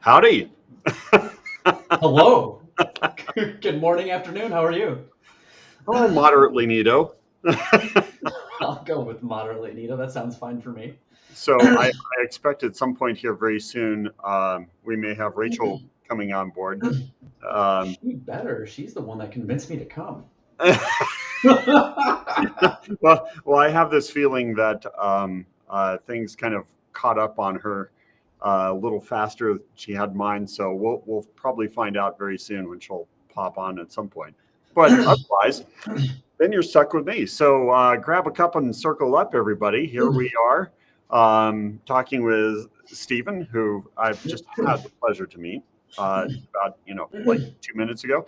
Howdy. Hello. Good morning, afternoon. How are you? Oh, moderately neato. I'll go with moderately, Nito. That sounds fine for me. So I expect at some point here very soon we may have Rachel coming on board. She better. She's the one that convinced me to come. well, I have this feeling that things kind of caught up on her a little faster than she had mine. So we'll probably find out very soon when she'll pop on at some point. But otherwise, then you're stuck with me. So grab a cup and circle up, everybody. Here we are talking with Stephen, who I've just had the pleasure to meet about, like 2 minutes ago.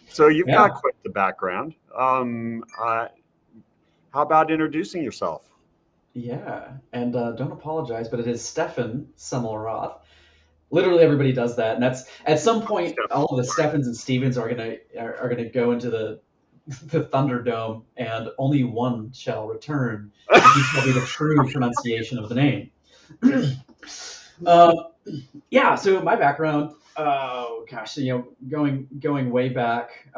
So you've got quite the background. How about introducing yourself? Yeah, and don't apologize, but it is Stephen Semmelroth. Literally everybody does that, and that's at some point all of the Stephens and Stevens are gonna go into the Thunderdome, and only one shall return. And he shall be the true pronunciation of the name. Yeah. So my background, oh gosh, going way back,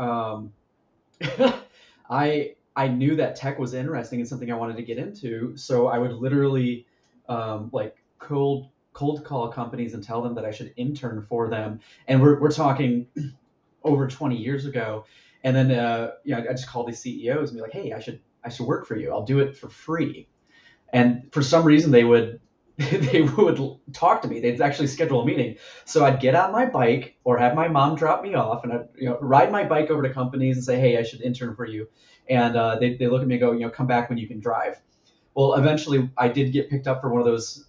I knew that tech was interesting and something I wanted to get into. So I would literally like cold call companies and tell them that I should intern for them. And we're talking over 20 years ago. And then I just called these CEOs and be like, hey, I should work for you. I'll do it for free. And for some reason they would they would talk to me. They'd actually schedule a meeting. So I'd get on my bike or have my mom drop me off, and I'd ride my bike over to companies and say, hey, I should intern for you. And they look at me and go, come back when you can drive. Well, eventually I did get picked up for one of those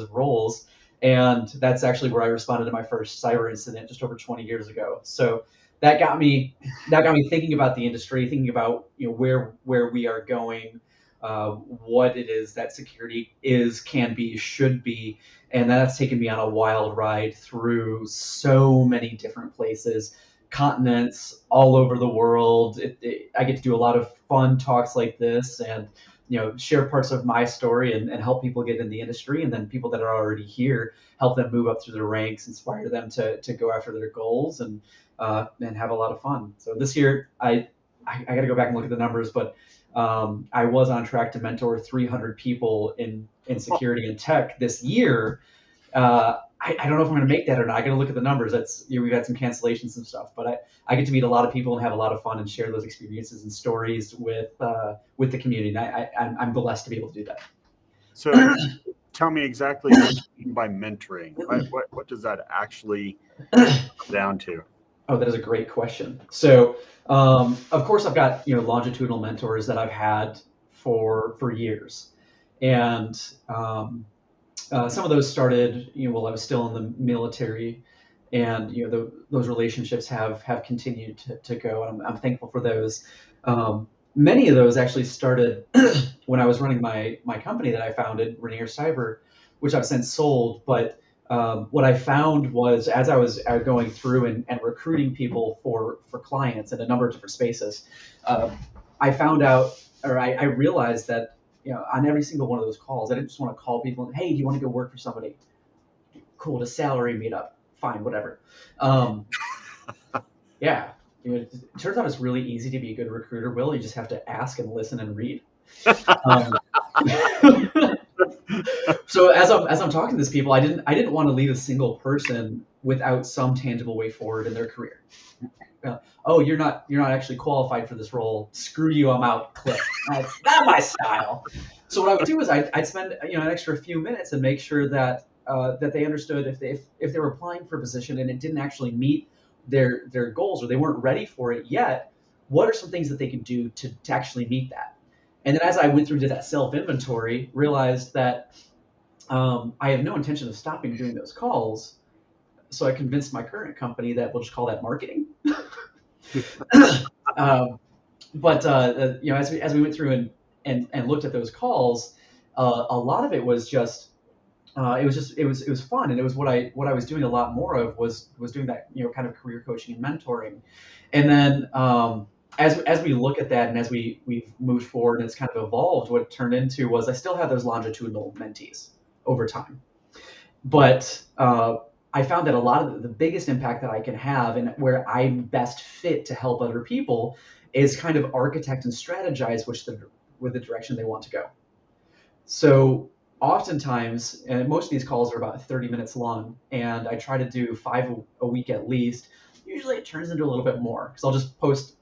roles, and that's actually where I responded to my first cyber incident just over 20 years ago. So that got me thinking about the industry, thinking about where we are going, what it is that security is, can be, should be, and that's taken me on a wild ride through so many different places, continents all over the world. I get to do a lot of fun talks like this, and share parts of my story and help people get in the industry, and then people that are already here, help them move up through their ranks, inspire them to go after their goals, and have a lot of fun. So this year, I got to go back and look at the numbers, but I was on track to mentor 300 people in security and tech this year. I don't know if I'm going to make that or not. I got to look at the numbers. We've had some cancellations and stuff, but I get to meet a lot of people and have a lot of fun and share those experiences and stories with the community. And I'm blessed to be able to do that. So tell me exactly what you mean by mentoring. What does that actually come down to? Oh, that is a great question. So, of course, I've got longitudinal mentors that I've had for years, and some of those started while I was still in the military, and those relationships have continued to go, and I'm thankful for those. Many of those actually started when I was running my company that I founded, Rainier Cyber, which I've since sold, but what I found was, as I was going through and recruiting people for clients in a number of different spaces, I found out, or I realized that on every single one of those calls, I didn't just want to call people and, hey, do you want to go work for somebody? Cool, to salary meetup, fine, whatever. Yeah, it turns out it's really easy to be a good recruiter, Will. You just have to ask and listen and read. So as I'm talking to these people, I didn't want to leave a single person without some tangible way forward in their career. Oh, you're not actually qualified for this role. Screw you, I'm out. Click. Not my style. So what I would do is I'd spend an extra few minutes and make sure that that they understood if they were applying for a position and it didn't actually meet their goals, or they weren't ready for it yet, what are some things that they can do to actually meet that? And then as I went through to that self-inventory, realized that I have no intention of stopping doing those calls. So I convinced my current company that we'll just call that marketing. But as we went through and looked at those calls, a lot of it was just it was fun, and it was what I was doing a lot more of was doing that kind of career coaching and mentoring. And then as we look at that, and as we've moved forward and it's kind of evolved, what it turned into was I still have those longitudinal mentees over time. But I found that a lot of the biggest impact that I can have, and where I'm best fit to help other people, is kind of architect and strategize with the direction they want to go. So oftentimes, and most of these calls are about 30 minutes long, and I try to do 5 a week at least. Usually it turns into a little bit more because I'll just post,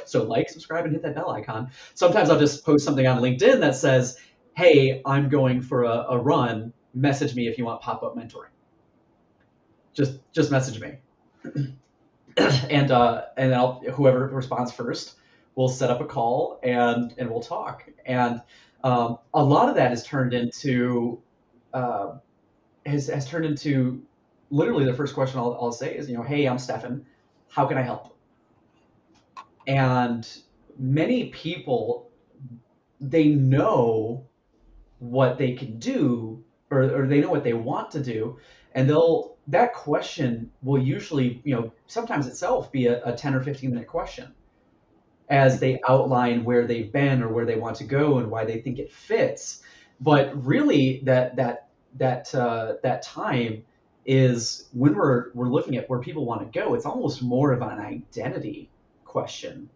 so like, subscribe, and hit that bell icon. Sometimes I'll just post something on LinkedIn that says, hey, I'm going for a run. Message me if you want pop-up mentoring. Just message me. And whoever responds first, we'll set up a call and we'll talk. And a lot of that has turned into has turned into literally the first question I'll say is, hey, I'm Stephen, how can I help? And many people, they know what they can do, or they know what they want to do, and that question will usually, sometimes itself be a 10 or 15 minute question as they outline where they've been or where they want to go and why they think it fits. But really, that time is when we're looking at where people want to go. It's almost more of an identity question.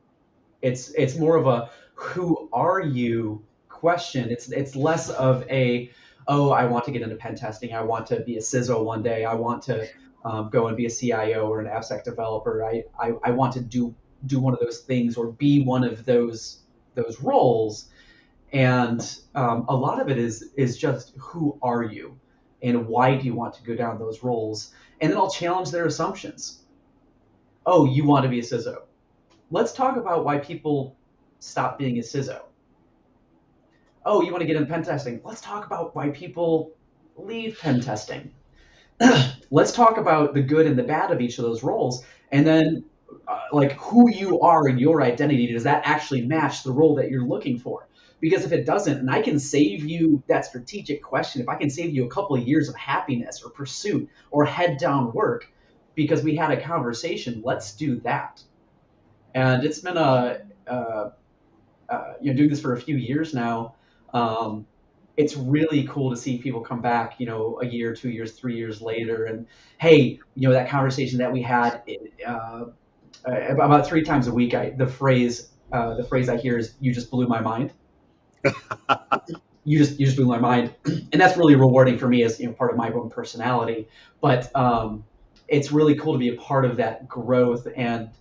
It's more of a who are you question. It's less of a, oh, I want to get into pen testing. I want to be a CISO one day. I want to go and be a CIO or an AppSec developer. I want to do one of those things or be one of those roles. And a lot of it is just who are you and why do you want to go down those roles? And then I'll challenge their assumptions. Oh, you want to be a CISO. Let's talk about why people stop being a CISO. Oh, you want to get into pen testing. Let's talk about why people leave pen testing. Let's talk about the good and the bad of each of those roles. And then like who you are and your identity, does that actually match the role that you're looking for? Because if it doesn't, and I can save you that strategic question, if I can save you a couple of years of happiness or pursuit or head down work because we had a conversation, let's do that. And it's been doing this for a few years now. It's really cool to see people come back, a year, 2 years, 3 years later, and hey, that conversation that we had about 3 times a week. The phrase I hear is, "You just blew my mind." You just blew my mind, and that's really rewarding for me as part of my own personality. But it's really cool to be a part of that growth and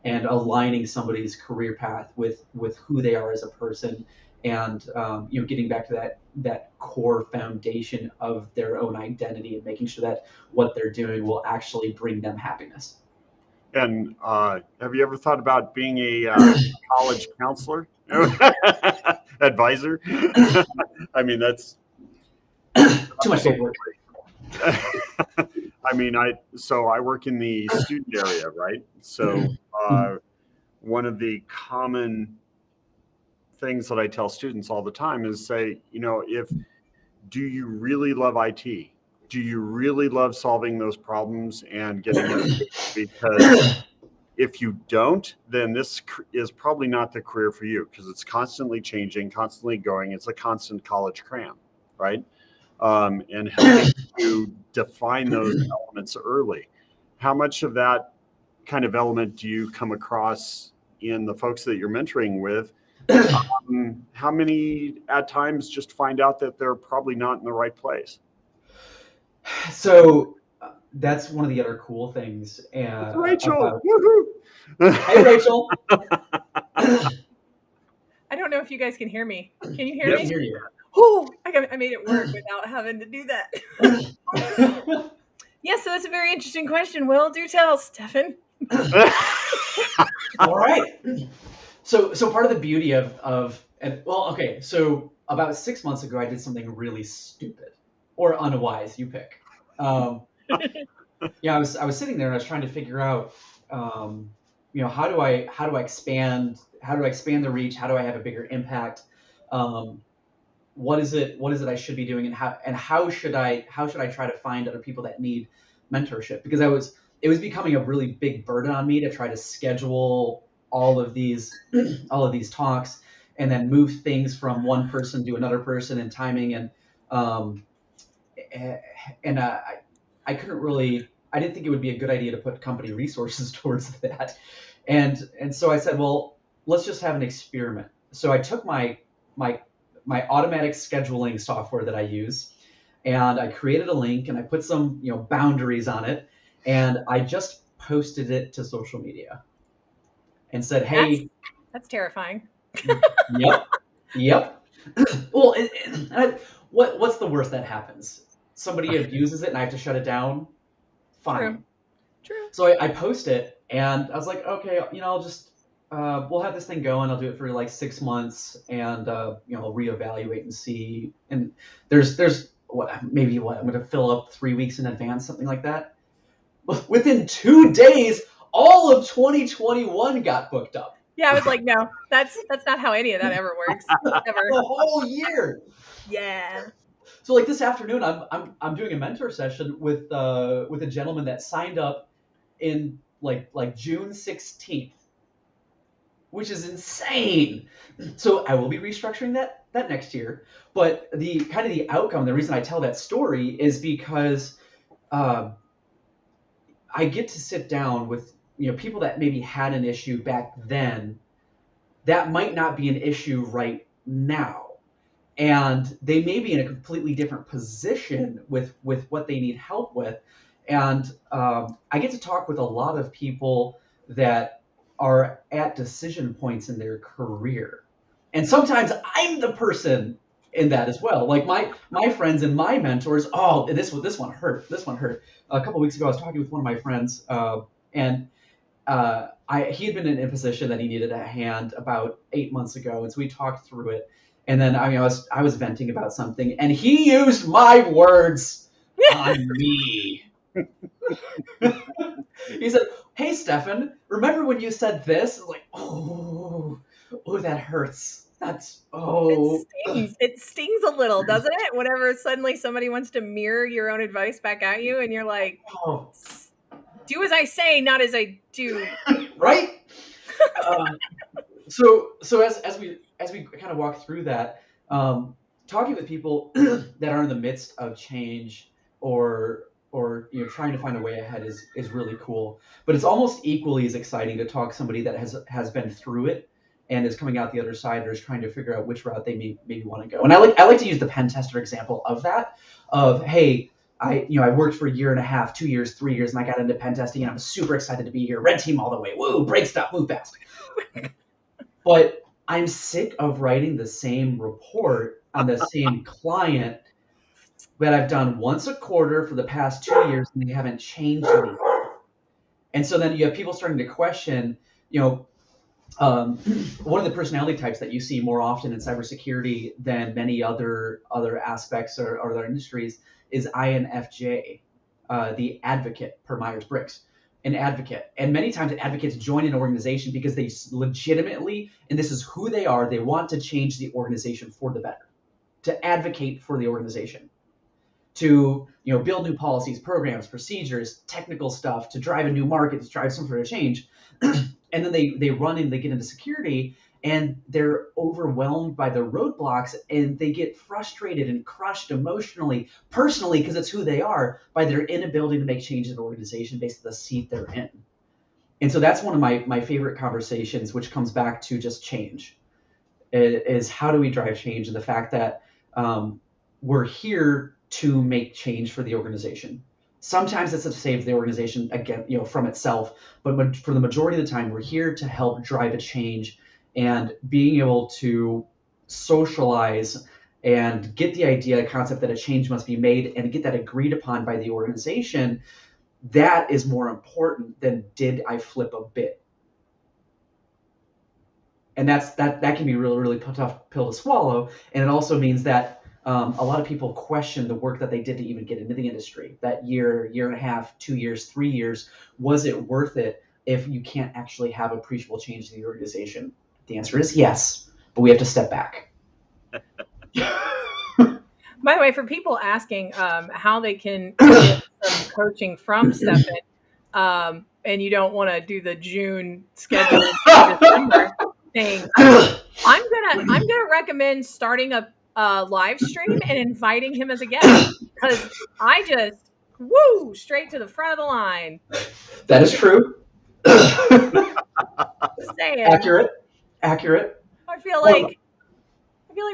aligning somebody's career path with who they are as a person, and getting back to that core foundation of their own identity and making sure that what they're doing will actually bring them happiness. And have you ever thought about being a college counselor, advisor? I mean, that's too much paperwork. I mean, I work in the student area, right? So one of the common things that I tell students all the time is say, do you really love IT? Do you really love solving those problems and getting it? Because if you don't, then this is probably not the career for you, because it's constantly changing, constantly going. It's a constant college cram, right? And helping to define those elements early. How much of that kind of element do you come across in the folks that you're mentoring with? How many at times just find out that they're probably not in the right place? So that's one of the other cool things. Rachel, hey, Rachel. I don't know if you guys can hear me. Can you hear me? I hear you. Oh, I made it work without having to do that. Yeah, so that's a very interesting question. Well, do tell, Stephen. All right. So part of the beauty so about 6 months ago, I did something really stupid or unwise. You pick. I was sitting there and I was trying to figure out, how do I expand the reach? How do I have a bigger impact? What is it I should be doing, and how should I try to find other people that need mentorship? Because it was becoming a really big burden on me to try to schedule all of these talks, and then move things from one person to another person and timing, and I couldn't really, I didn't think it would be a good idea to put company resources towards that. And so I said, well, let's just have an experiment. So I took my automatic scheduling software that I use, and I created a link, and I put some, boundaries on it, and I just posted it to social media and said, hey, that's terrifying. Yep. Well, what's the worst that happens? Somebody abuses it and I have to shut it down. Fine. True. So I post it, and I was like, okay, I'll just we'll have this thing going. I'll do it for like 6 months, and I'll reevaluate and see. And there's I'm going to fill up 3 weeks in advance, something like that. Within 2 days, all of 2021 got booked up. Yeah, I was like, no, that's not how any of that ever works. Ever. The whole year. Yeah. So like this afternoon, I'm doing a mentor session with a gentleman that signed up in like June 16th, which is insane. So I will be restructuring that next year. But the kind of the outcome, the reason I tell that story is because I get to sit down with people that maybe had an issue back then that might not be an issue right now. And they may be in a completely different position with what they need help with. And I get to talk with a lot of people that are at decision points in their career. And sometimes I'm the person in that as well. Like my friends and my mentors, this one hurt. This one hurt. A couple of weeks ago, I was talking with one of my friends, and he had been in a position that he needed a hand about 8 months ago. And so we talked through it. And then I was venting about something, and he used my words on me. He said, "Hey, Stephen, remember when you said this?" I was like, oh, that hurts. It stings a little, doesn't it? Whenever suddenly somebody wants to mirror your own advice back at you, and you're like, do as I say, not as I do. Right? So as we kind of walk through that, talking with people that are in the midst of change or trying to find a way ahead is really cool. But it's almost equally as exciting to talk to somebody that has been through it and is coming out the other side, or is trying to figure out which route they maybe want to go. And I like to use the pen tester example of that. Of hey, I worked for a year and a half, 2 years, 3 years, and I got into pen testing, and I'm super excited to be here. Red team all the way. Woo! Break stuff, move fast. But I'm sick of writing the same report on the same client that I've done once a quarter for the past 2 years, and they haven't changed anything. And so then you have people starting to question, one of the personality types that you see more often in cybersecurity than many other aspects or other industries is INFJ, the advocate per Myers-Briggs. An advocate. And many times advocates join an organization because they legitimately, and this is who they are, they want to change the organization for the better, to advocate for the organization, to build new policies, programs, procedures, technical stuff, to drive a new market, to drive some sort of change. And then they run and they get into security, and they're overwhelmed by the roadblocks, and they get frustrated and crushed emotionally, personally, because it's who they are, by their inability to make changes in the organization based on the seat they're in. And so that's one of my favorite conversations, which comes back to just change. Is how do we drive change, and the fact that we're here to make change for the organization. Sometimes it's to save the organization again, from itself, but for the majority of the time, we're here to help drive a change. And being able to socialize and get the concept that a change must be made and get that agreed upon by the organization, that is more important than did I flip a bit. And that can be really, really tough pill to swallow. And it also means that a lot of people question the work that they did to even get into the industry. That year and a half, 2 years, 3 years, was it worth it if you can't actually have appreciable change in the organization? The answer is yes, but we have to step back. By the way, for people asking how they can get some coaching from Stephen, and you don't want to do the June schedule in December thing, I'm gonna recommend starting a live stream and inviting him as a guest, because I just straight to the front of the line. That is true. Saying. Accurate. I feel like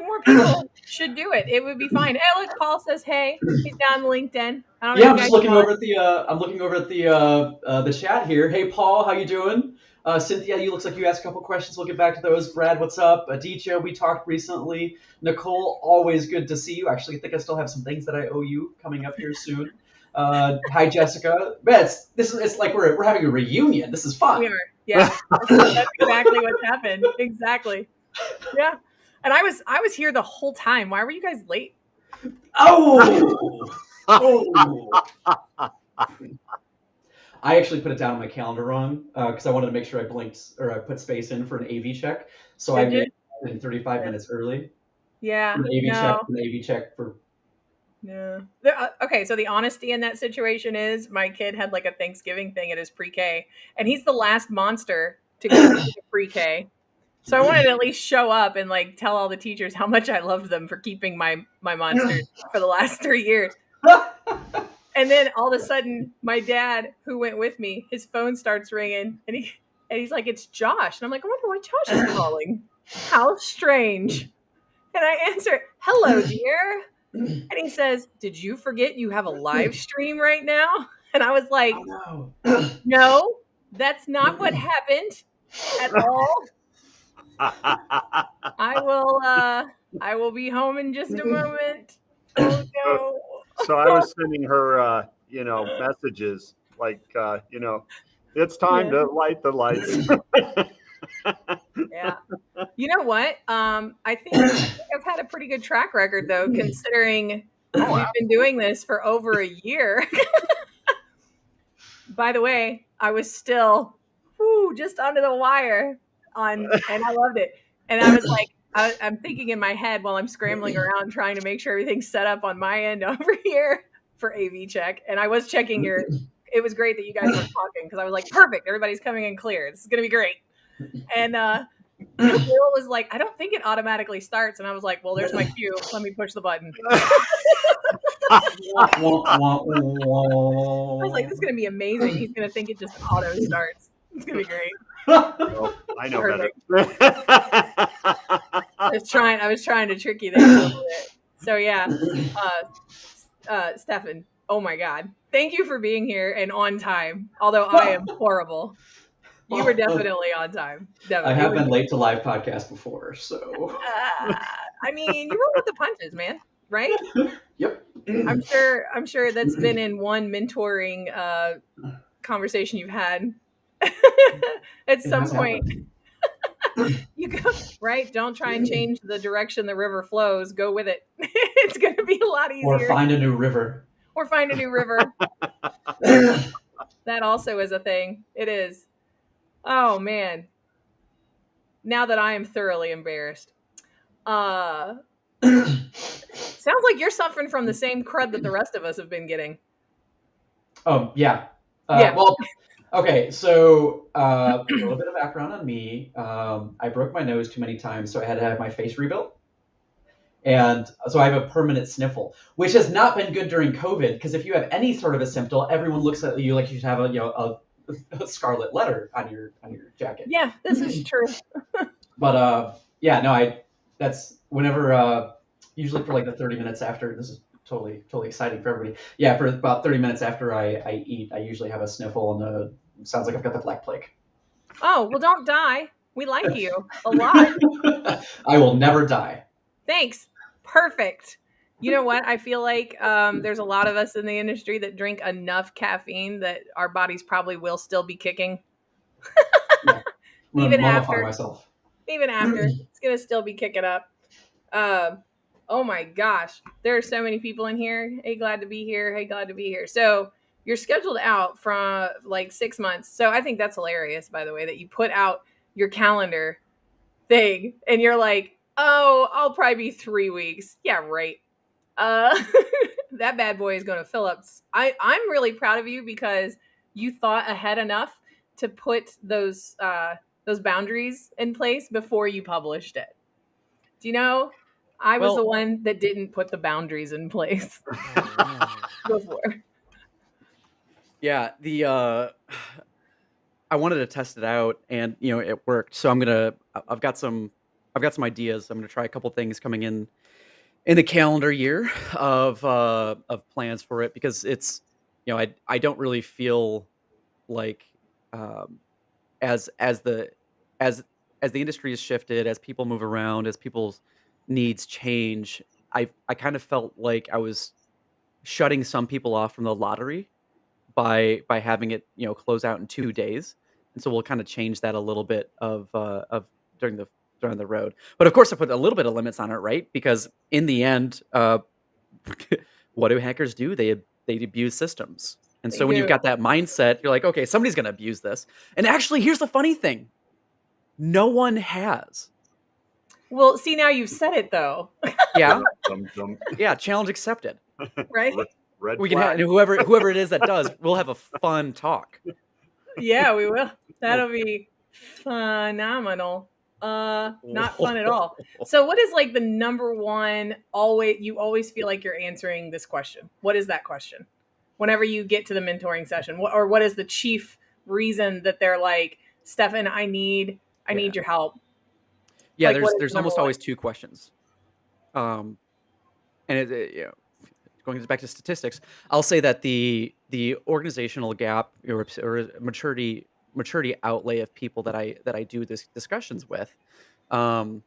more people should do it. It would be fine. Hey, look, Paul says, "Hey, he's down LinkedIn." I don't know. I'm just looking over at the. I'm looking over at the chat here. Hey, Paul, how you doing? Cynthia, you looks like you asked a couple questions. We'll get back to those. Brad, what's up? Aditya, we talked recently. Nicole, always good to see you. Actually, I think I still have some things that I owe you coming up here soon. Hi, Jessica. Man, it's like we're having a reunion. This is fun. We are. Yeah, that's exactly what's happened. Exactly. Yeah, and I was here the whole time. Why were you guys late? Oh. I actually put it down on my calendar wrong because I wanted to make sure I put space in for an AV check. So I made it 35 minutes early. Yeah. An AV check for. Yeah. Okay, so the honesty in that situation is my kid had like a Thanksgiving thing at his pre-K, and he's the last monster to go to pre-K. So I wanted to at least show up and like tell all the teachers how much I loved them for keeping my monsters for the last 3 years. And then all of a sudden, my dad, who went with me, his phone starts ringing, and he's like, "It's Josh." And I'm like, "I wonder why Josh is calling. How strange." And I answer, "Hello, dear." And he says, "Did you forget you have a live stream right now?" And I was like, "No, that's not what happened at all. I will be home in just a moment." Oh no. So I was sending her messages like it's time to light the lights. Yeah. You know what? I think I've had a pretty good track record though, considering we've been doing this for over a year. By the way, I was still just under the wire and I loved it. And I was like, I'm thinking in my head while I'm scrambling around trying to make sure everything's set up on my end over here for AV check. And I was checking it was great that you guys were talking, because I was like, perfect, everybody's coming in clear. This is going to be great. And Will was like, "I don't think it automatically starts." And I was like, "Well, there's my cue. Let me push the button." I was like, "This is going to be amazing. He's going to think it just auto starts. It's going to be great." Well, I know Perfect. better. I was trying to trick you there a little bit. So yeah, Stephen, oh my God, thank you for being here and on time. Although I am horrible. You were definitely on time. Definitely. I have been late to live podcast before, so. I mean, you roll with the punches, man. Right? Yep. I'm sure that's been in one mentoring conversation you've had at some point. You go right. Don't try and change the direction the river flows. Go with it. It's going to be a lot easier. Or find a new river. That also is a thing. It is. Oh man. Now that I am thoroughly embarrassed. Sounds like you're suffering from the same crud that the rest of us have been getting. Yeah. Yeah. Well, okay. So a little bit of background on me. I broke my nose too many times, so I had to have my face rebuilt. And so I have a permanent sniffle, which has not been good during COVID, because if you have any sort of a symptom, everyone looks at you like you should have a scarlet letter on your jacket. Yeah, this is true. But that's whenever usually for like the 30 minutes after, this is totally exciting for everybody. Yeah, for about 30 minutes after I eat, I usually have a sniffle, and it sounds like I've got the Black Plague. Oh, well, don't die. We like you a lot. I will never die. Thanks. Perfect. You know what? I feel like there's a lot of us in the industry that drink enough caffeine that our bodies probably will still be kicking. Yeah. Even after, myself. it's going to still be kicking up. Oh my gosh. There are so many people in here. Hey, glad to be here. So you're scheduled out from like 6 months. So I think that's hilarious, by the way, that you put out your calendar thing and you're like, oh, I'll probably be 3 weeks. Yeah, right. That bad boy is going to fill up. I'm really proud of you because you thought ahead enough to put those boundaries in place before you published it? Do you know? I was the Well, one that didn't put the boundaries in place before. yeah, I wanted to test it out, and it worked. So I've got some ideas. I'm gonna try a couple things coming in the calendar year of plans for it, because it's I don't really feel like, um, as the as as the industry has shifted, as people move around, as people's needs change, I kind of felt like I was shutting some people off from the lottery by having it close out in 2 days. And so we'll kind of change that a little bit of during the road. But of course, I put a little bit of limits on it, right? Because in the end, what do hackers do? They abuse systems. And They so when you've do. got that mindset, you're like, okay, somebody's going to abuse this. And actually, here's the funny thing: no one has. Well, see, now you've said it though, Yeah, Dum, dum. yeah. Challenge accepted. right? Red We can have, flag. and whoever it is that does, we'll have a fun talk. Yeah, we will. That'll be phenomenal. Not fun at all. So what is like the number one you always feel like you're answering this question? What is that question? Whenever you get to the mentoring session, what is the chief reason that they're like, Stefan, I need your help? Yeah, Like, what is there's number almost one? always two questions. Um, and going back to statistics, I'll say that the organizational gap, or maturity outlay of people that I do this discussions with, um,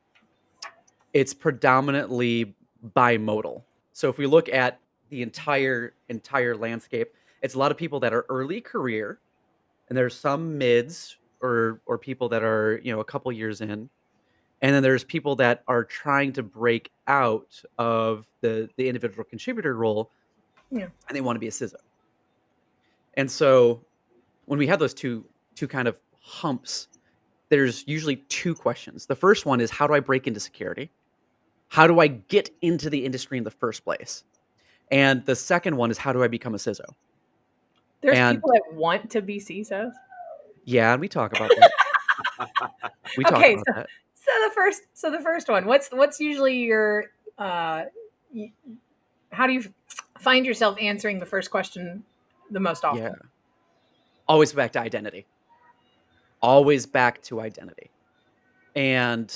it's predominantly bimodal. So if we look at the entire landscape, it's a lot of people that are early career, and there's some mids, or people that are a couple years in. And then there's people that are trying to break out of the individual contributor role, Yeah. and they want to be a CISO. And so when we have those two kind of humps, there's usually two questions. The first one is, how do I break into security? How do I get into the industry in the first place? And the second one is, how do I become a CISO? There's And people that want to be CISOs. yeah, and we talk about that. We talk Okay, about that. so the first one, what's usually your how do you find yourself answering the first question the most often? Yeah. Always back to identity. Always back to identity. And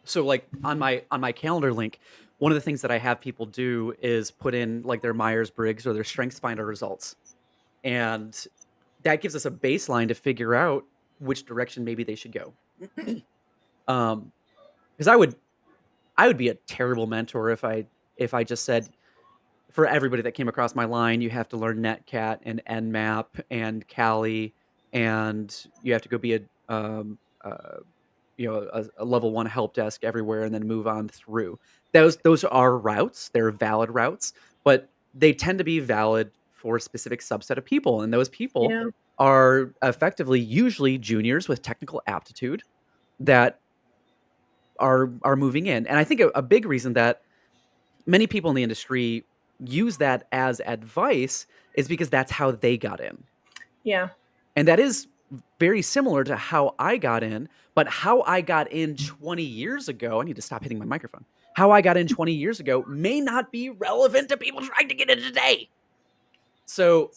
so, like, on my calendar link, one of the things that I have people do is put in like their Myers-Briggs or their Strengths Finder results. And that gives us a baseline to figure out which direction maybe they should go. Because I would be a terrible mentor if I just said, for everybody that came across my line, you have to learn Netcat and Nmap and Kali, and you have to go be a level 1 help desk everywhere, and then move on through. Those are routes. They're valid routes, but they tend to be valid for a specific subset of people, and those people Yeah. are effectively usually juniors with technical aptitude that are moving in. And I think a big reason that many people in the industry use that as advice is because that's how they got in. Yeah. And that is very similar to how I got in, but how I got in 20 years ago, I need to stop hitting my microphone. How I got in 20 years ago may not be relevant to people trying to get in today. So,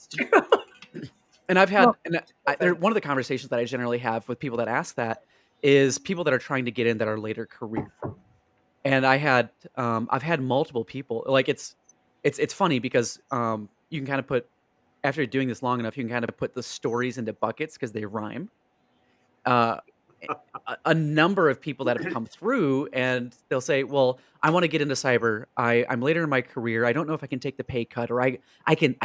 and I've had, one of the conversations that I generally have with people that ask that is people that are trying to get in that are later career. And I've had multiple people, like, it's funny because you can kind of put, after doing this long enough, you can kind of put the stories into buckets because they rhyme. A number of people that have come through, and they'll say, well, I want to get into cyber. I'm later in my career. I don't know if I can take the pay cut, or I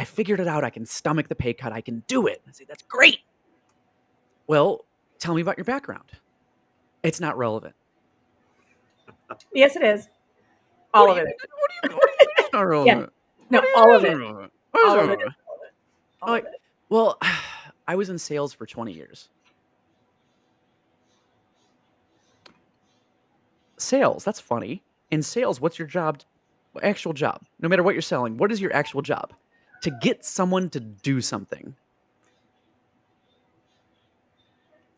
figured it out. I can stomach the pay cut. I can do it. I say, that's great. Well, tell me about your background. It's not relevant. Yes, it is. All of it. What do you mean it's not relevant? No, all of it. All of it. All of it. Well, I was in sales for 20 years. Sales, that's funny. In sales, what's your job? Actual job. No matter what you're selling, what is your actual job? To get someone to do something.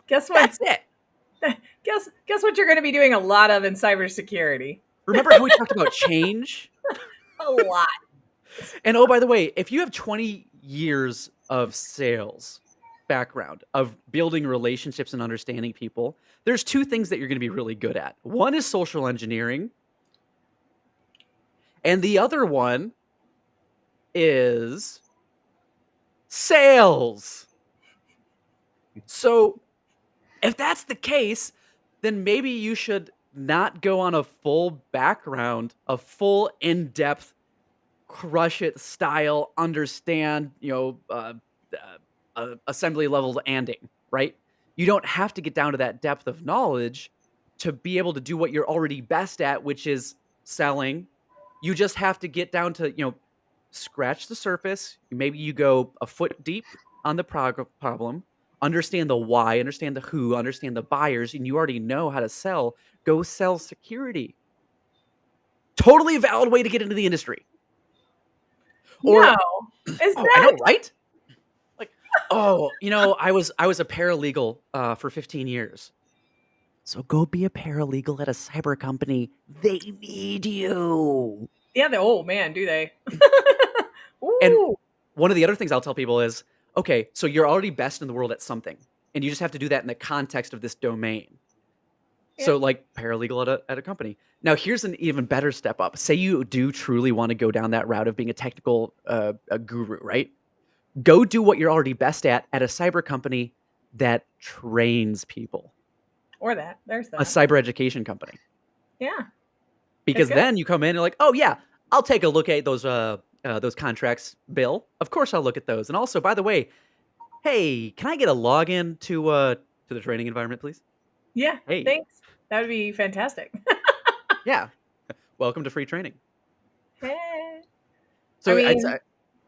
Guess what? That's it. Guess what you're going to be doing a lot of in cybersecurity. Remember how we talked about change? A lot. And oh, by the way, if you have 20 years of sales background, of building relationships and understanding people, there's two things that you're going to be really good at. One is social engineering, and the other one is sales. So if that's the case, then maybe you should not go on a full background, a full in-depth crush it style, understand, assembly level anding, right? You don't have to get down to that depth of knowledge to be able to do what you're already best at, which is selling. You just have to get down to, scratch the surface. Maybe you go a foot deep on the problem, understand the why, understand the who, understand the buyers, and you already know how to sell. Go sell security. Totally a valid way to get into the industry. Or, no. Is I that? know, right? Like, I was a paralegal for 15 years. So go be a paralegal at a cyber company. They need you. Yeah, oh man, do they? Ooh. And one of the other things I'll tell people is, okay, so you're already best in the world at something, and you just have to do that in the context of this domain. Yeah. So like paralegal at a company. Now here's an even better step up. Say you do truly want to go down that route of being a technical a guru, right? Go do what you're already best at a cyber company that trains people. Or that. There's that. A cyber education company. Yeah. Because good. then you come in and you're like, oh yeah, I'll take a look at those contracts, Bill. Of course I'll look at those. And also, by the way, hey, can I get a login to the training environment, please? Yeah. Hey. Thanks. That would be fantastic. Yeah. Welcome to free training. Hey. So I mean,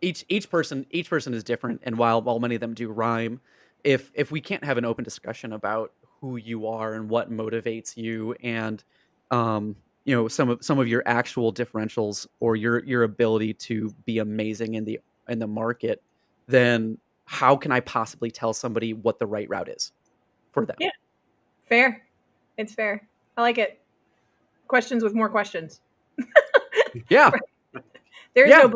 each person is different, and while many of them do rhyme, if we can't have an open discussion about who you are and what motivates you, and some of your actual differentials or your ability to be amazing in the market, then how can I possibly tell somebody what the right route is for them? Yeah. Fair. It's fair. I like it. Questions with more questions. Yeah. There's no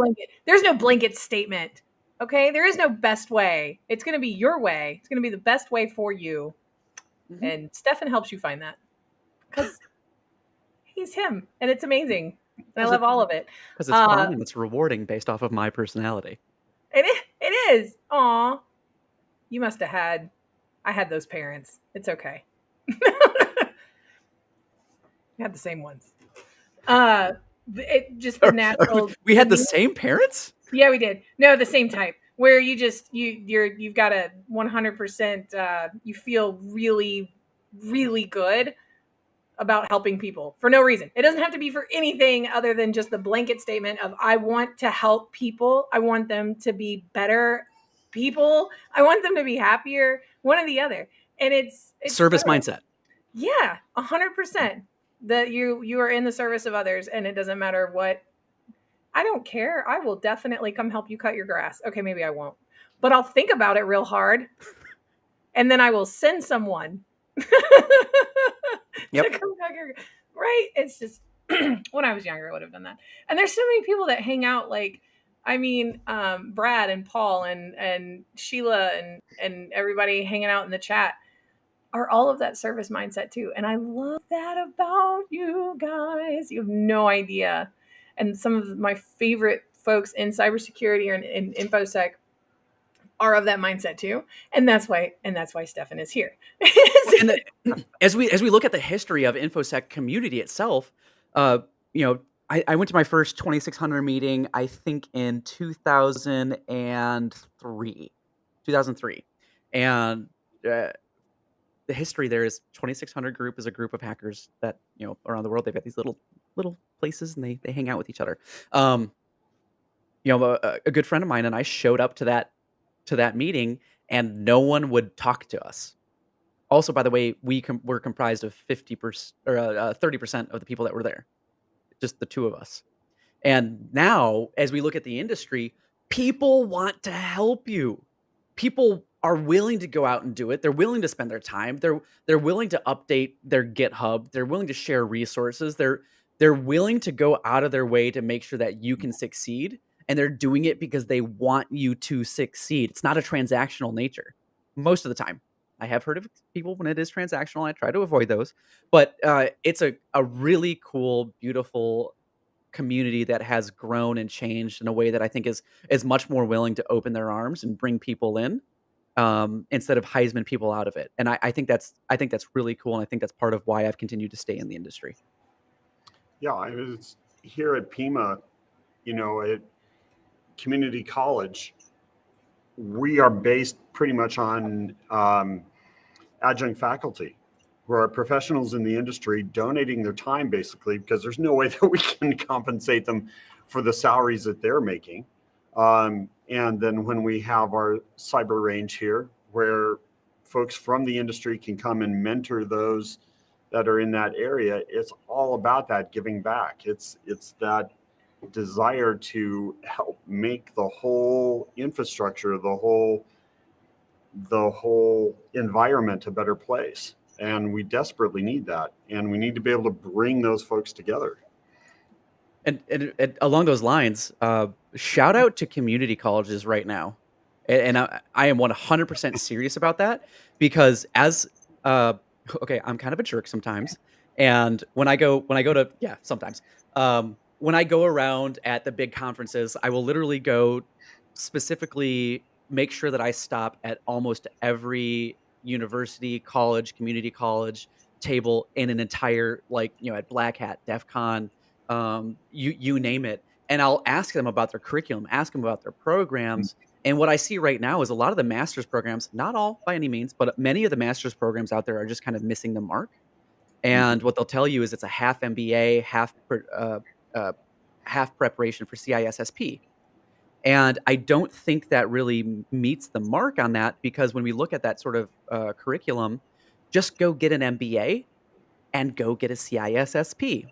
blanket statement. Okay? There is no best way. It's going to be your way. It's going to be the best way for you. Mm-hmm. And Stephen helps you find that. Because he's him. And it's amazing. And I love all of it. Because it's fun and it's rewarding based off of my personality. It is. Aw. You must have had... I had those parents. It's okay. We had the same ones. It just the natural. We had the same parents? Yeah, we did. No, the same type. Where you just you've got a 100%. You feel really, really good about helping people for no reason. It doesn't have to be for anything other than just the blanket statement of I want to help people. I want them to be better people. I want them to be happier. One or the other. And it's service mindset. Yeah, 100%. That you are in the service of others, and it doesn't matter what. I don't care. I will definitely come help you cut your grass. Okay, maybe I won't, but I'll think about it real hard, and then I will send someone to come cut your. Right? It's just when I was younger, I would have done that. And there's so many people that hang out like. I mean, Brad and Paul and Sheila and everybody hanging out in the chat are all of that service mindset too. And I love that about you guys. You have no idea. And some of my favorite folks in cybersecurity or in InfoSec are of that mindset too. And that's why Stephen is here. And as we look at the history of InfoSec community itself, I went to my first 2600 meeting, I think in 2003. And the history there is 2600 group is a group of hackers that, around the world, they've got these little places and they hang out with each other. A good friend of mine and I showed up to that meeting and no one would talk to us. Also, by the way, we're comprised of 50% or 30% of the people that were there. Just the two of us. And now, as we look at the industry, people want to help you. People are willing to go out and do it. They're willing to spend their time. They're willing to update their GitHub. They're willing to share resources. They're willing to go out of their way to make sure that you can succeed, and they're doing it because they want you to succeed. It's not a transactional nature most of the time. I have heard of people when it is transactional. I try to avoid those, but it's a really cool, beautiful community that has grown and changed in a way that I think is much more willing to open their arms and bring people in, instead of Heisman people out of it. And I think that's really cool, and I think that's part of why I've continued to stay in the industry. Yeah, I was here at PIMA, at community college. We are based pretty much on adjunct faculty, who are professionals in the industry donating their time, basically, because there's no way that we can compensate them for the salaries that they're making. And then when we have our cyber range here, where folks from the industry can come and mentor those that are in that area, it's all about that giving back. It's that desire to help make the whole infrastructure, the whole environment a better place. And we desperately need that. And we need to be able to bring those folks together. And along those lines, shout out to community colleges right now. And I am 100% serious about that, because okay, I'm kind of a jerk sometimes. And when I go to, yeah, sometimes, when I go around at the big conferences, I will literally go specifically make sure that I stop at almost every university, college, community college table in an entire, at Black Hat, DEF CON, you name it. And I'll ask them about their curriculum, ask them about their programs. And what I see right now is a lot of the master's programs, not all by any means, but many of the master's programs out there are just kind of missing the mark. And what they'll tell you is it's a half MBA, half preparation for CISSP. And I don't think that really meets the mark on that, because when we look at that sort of curriculum, just go get an MBA and go get a CISSP.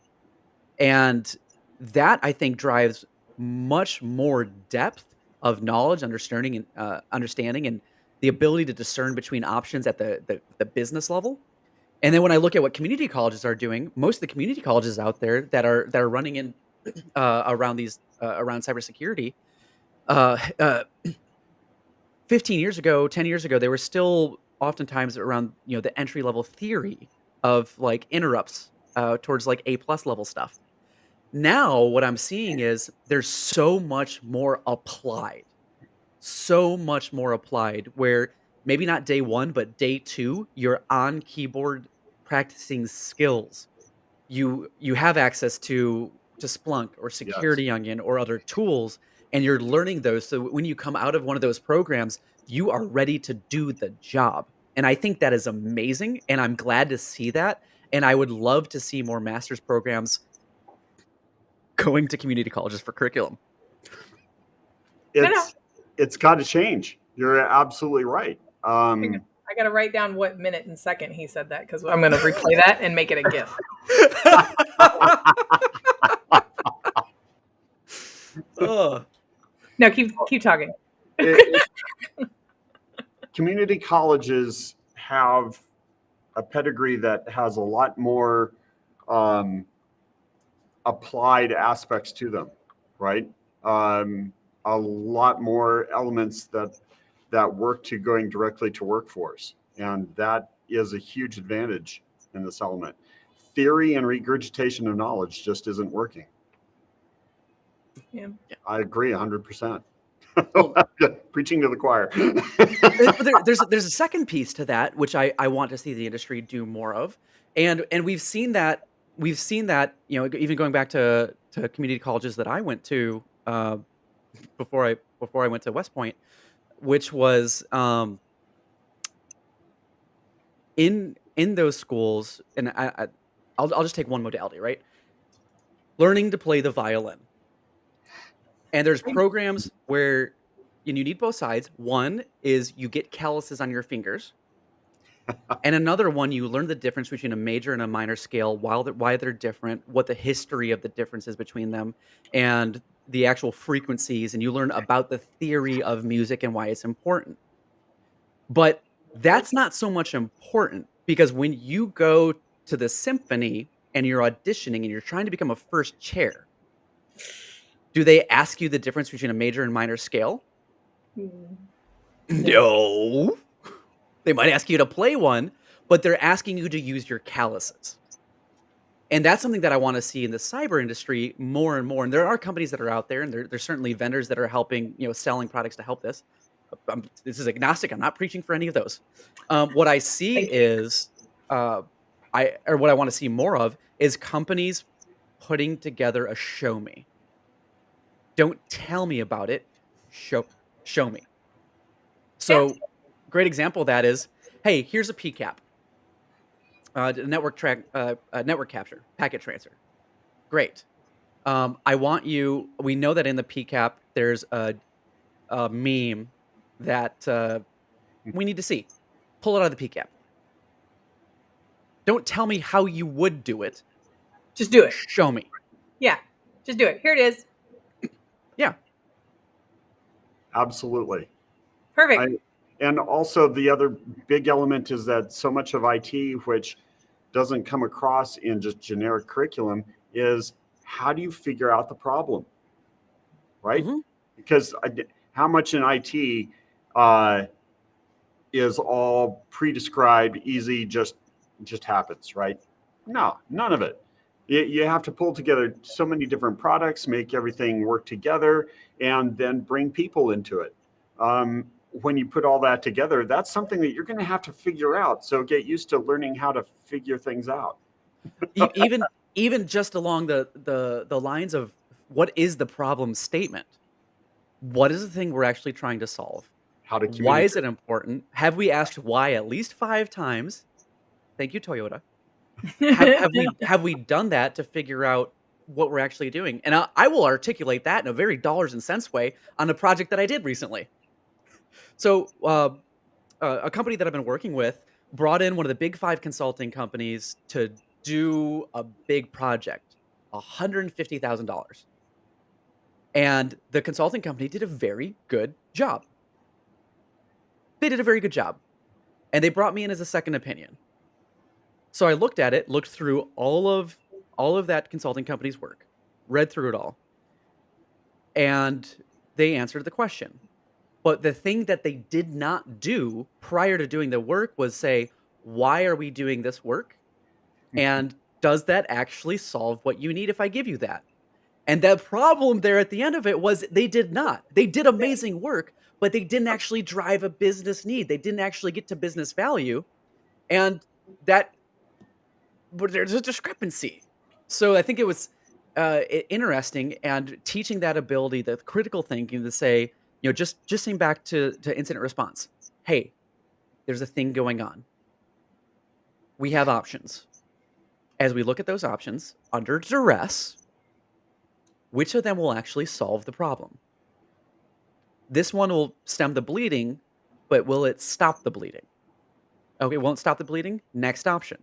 And that, I think, drives much more depth of knowledge, understanding, and the ability to discern between options at the business level. And then when I look at what community colleges are doing, most of the community colleges out there that are running in around cybersecurity, 15 years ago, 10 years ago, they were still oftentimes around the entry level theory of interrupts towards A+ level stuff. Now what I'm seeing is there's so much more applied, where maybe not day one, but day two, you're on keyboard practicing skills. You have access to Splunk or Security Onion or other tools, and you're learning those. So when you come out of one of those programs, you are ready to do the job. And I think that is amazing, and I'm glad to see that. And I would love to see more master's programs going to community colleges for curriculum. It's got to change. You're absolutely right. I got to write down what minute and second he said that, because I'm going to replay that and make it a GIF. No, keep talking. Community colleges have a pedigree that has a lot more applied aspects to them, right? A lot more elements that work to going directly to workforce. And that is a huge advantage in this element. Theory and regurgitation of knowledge just isn't working. Yeah. I agree 100%. Preaching to the choir. There's a second piece to that, which I want to see the industry do more of. And we've seen that, even going back to community colleges that I went to before I went to West Point, which was in those schools, and I'll just take one modality, right? Learning to play the violin. And there's programs where you need both sides. One is you get calluses on your fingers. And another one, you learn the difference between a major and a minor scale, why they're different, what the history of the differences between them, and the actual frequencies. And you learn about the theory of music and why it's important. But that's not so much important, because when you go to the symphony and you're auditioning and you're trying to become a first chair, do they ask you the difference between a major and minor scale? Hmm. No. They might ask you to play one, but they're asking you to use your calluses. And that's something that I want to see in the cyber industry more and more. And there are companies that are out there, and there's certainly vendors that are helping, selling products to help this. This is agnostic. I'm not preaching for any of those. What I see Thank you. is, what I want to see more of is companies putting together a show me. Don't tell me about it. Show me. So, great example of that is, hey, here's a PCAP, network capture, packet transfer. Great. I want you. We know that in the PCAP, there's a meme that we need to see. Pull it out of the PCAP. Don't tell me how you would do it. Just do it. Show me. Yeah, just do it. Here it is. Yeah. Absolutely. Perfect. And also the other big element is that so much of IT, which doesn't come across in just generic curriculum, is how do you figure out the problem, right? Mhm. Because how much in IT is all pre-described, easy, just happens, right? No, none of it. You have to pull together so many different products, make everything work together, and then bring people into it. When you put all that together, that's something that you're going to have to figure out. So get used to learning how to figure things out. Even just along the lines of, what is the problem statement? What is the thing we're actually trying to solve? How to Why is communicate. it important? Have we asked why at least 5 times? Thank you, Toyota. Have we done that to figure out what we're actually doing? And I will articulate that in a very dollars and cents way on a project that I did recently. So, a company that I've been working with brought in one of the big 5 consulting companies to do a big project, $150,000. And the consulting company did a very good job. They did a very good job. And they brought me in as a second opinion. So I looked at it, looked through all of that consulting company's work, read through it all, and they answered the question. But the thing that they did not do prior to doing the work was say, why are we doing this work? And does that actually solve what you need if I give you that? And the problem there at the end of it was they did not. They did amazing work, but they didn't actually drive a business need. They didn't actually get to business value. And there's a discrepancy. So I think it was interesting, and teaching that ability, the critical thinking, to say, just saying back to incident response. Hey, there's a thing going on. We have options. As we look at those options under duress, which of them will actually solve the problem? This one will stem the bleeding, but will it stop the bleeding? Okay, it won't stop the bleeding. Next option.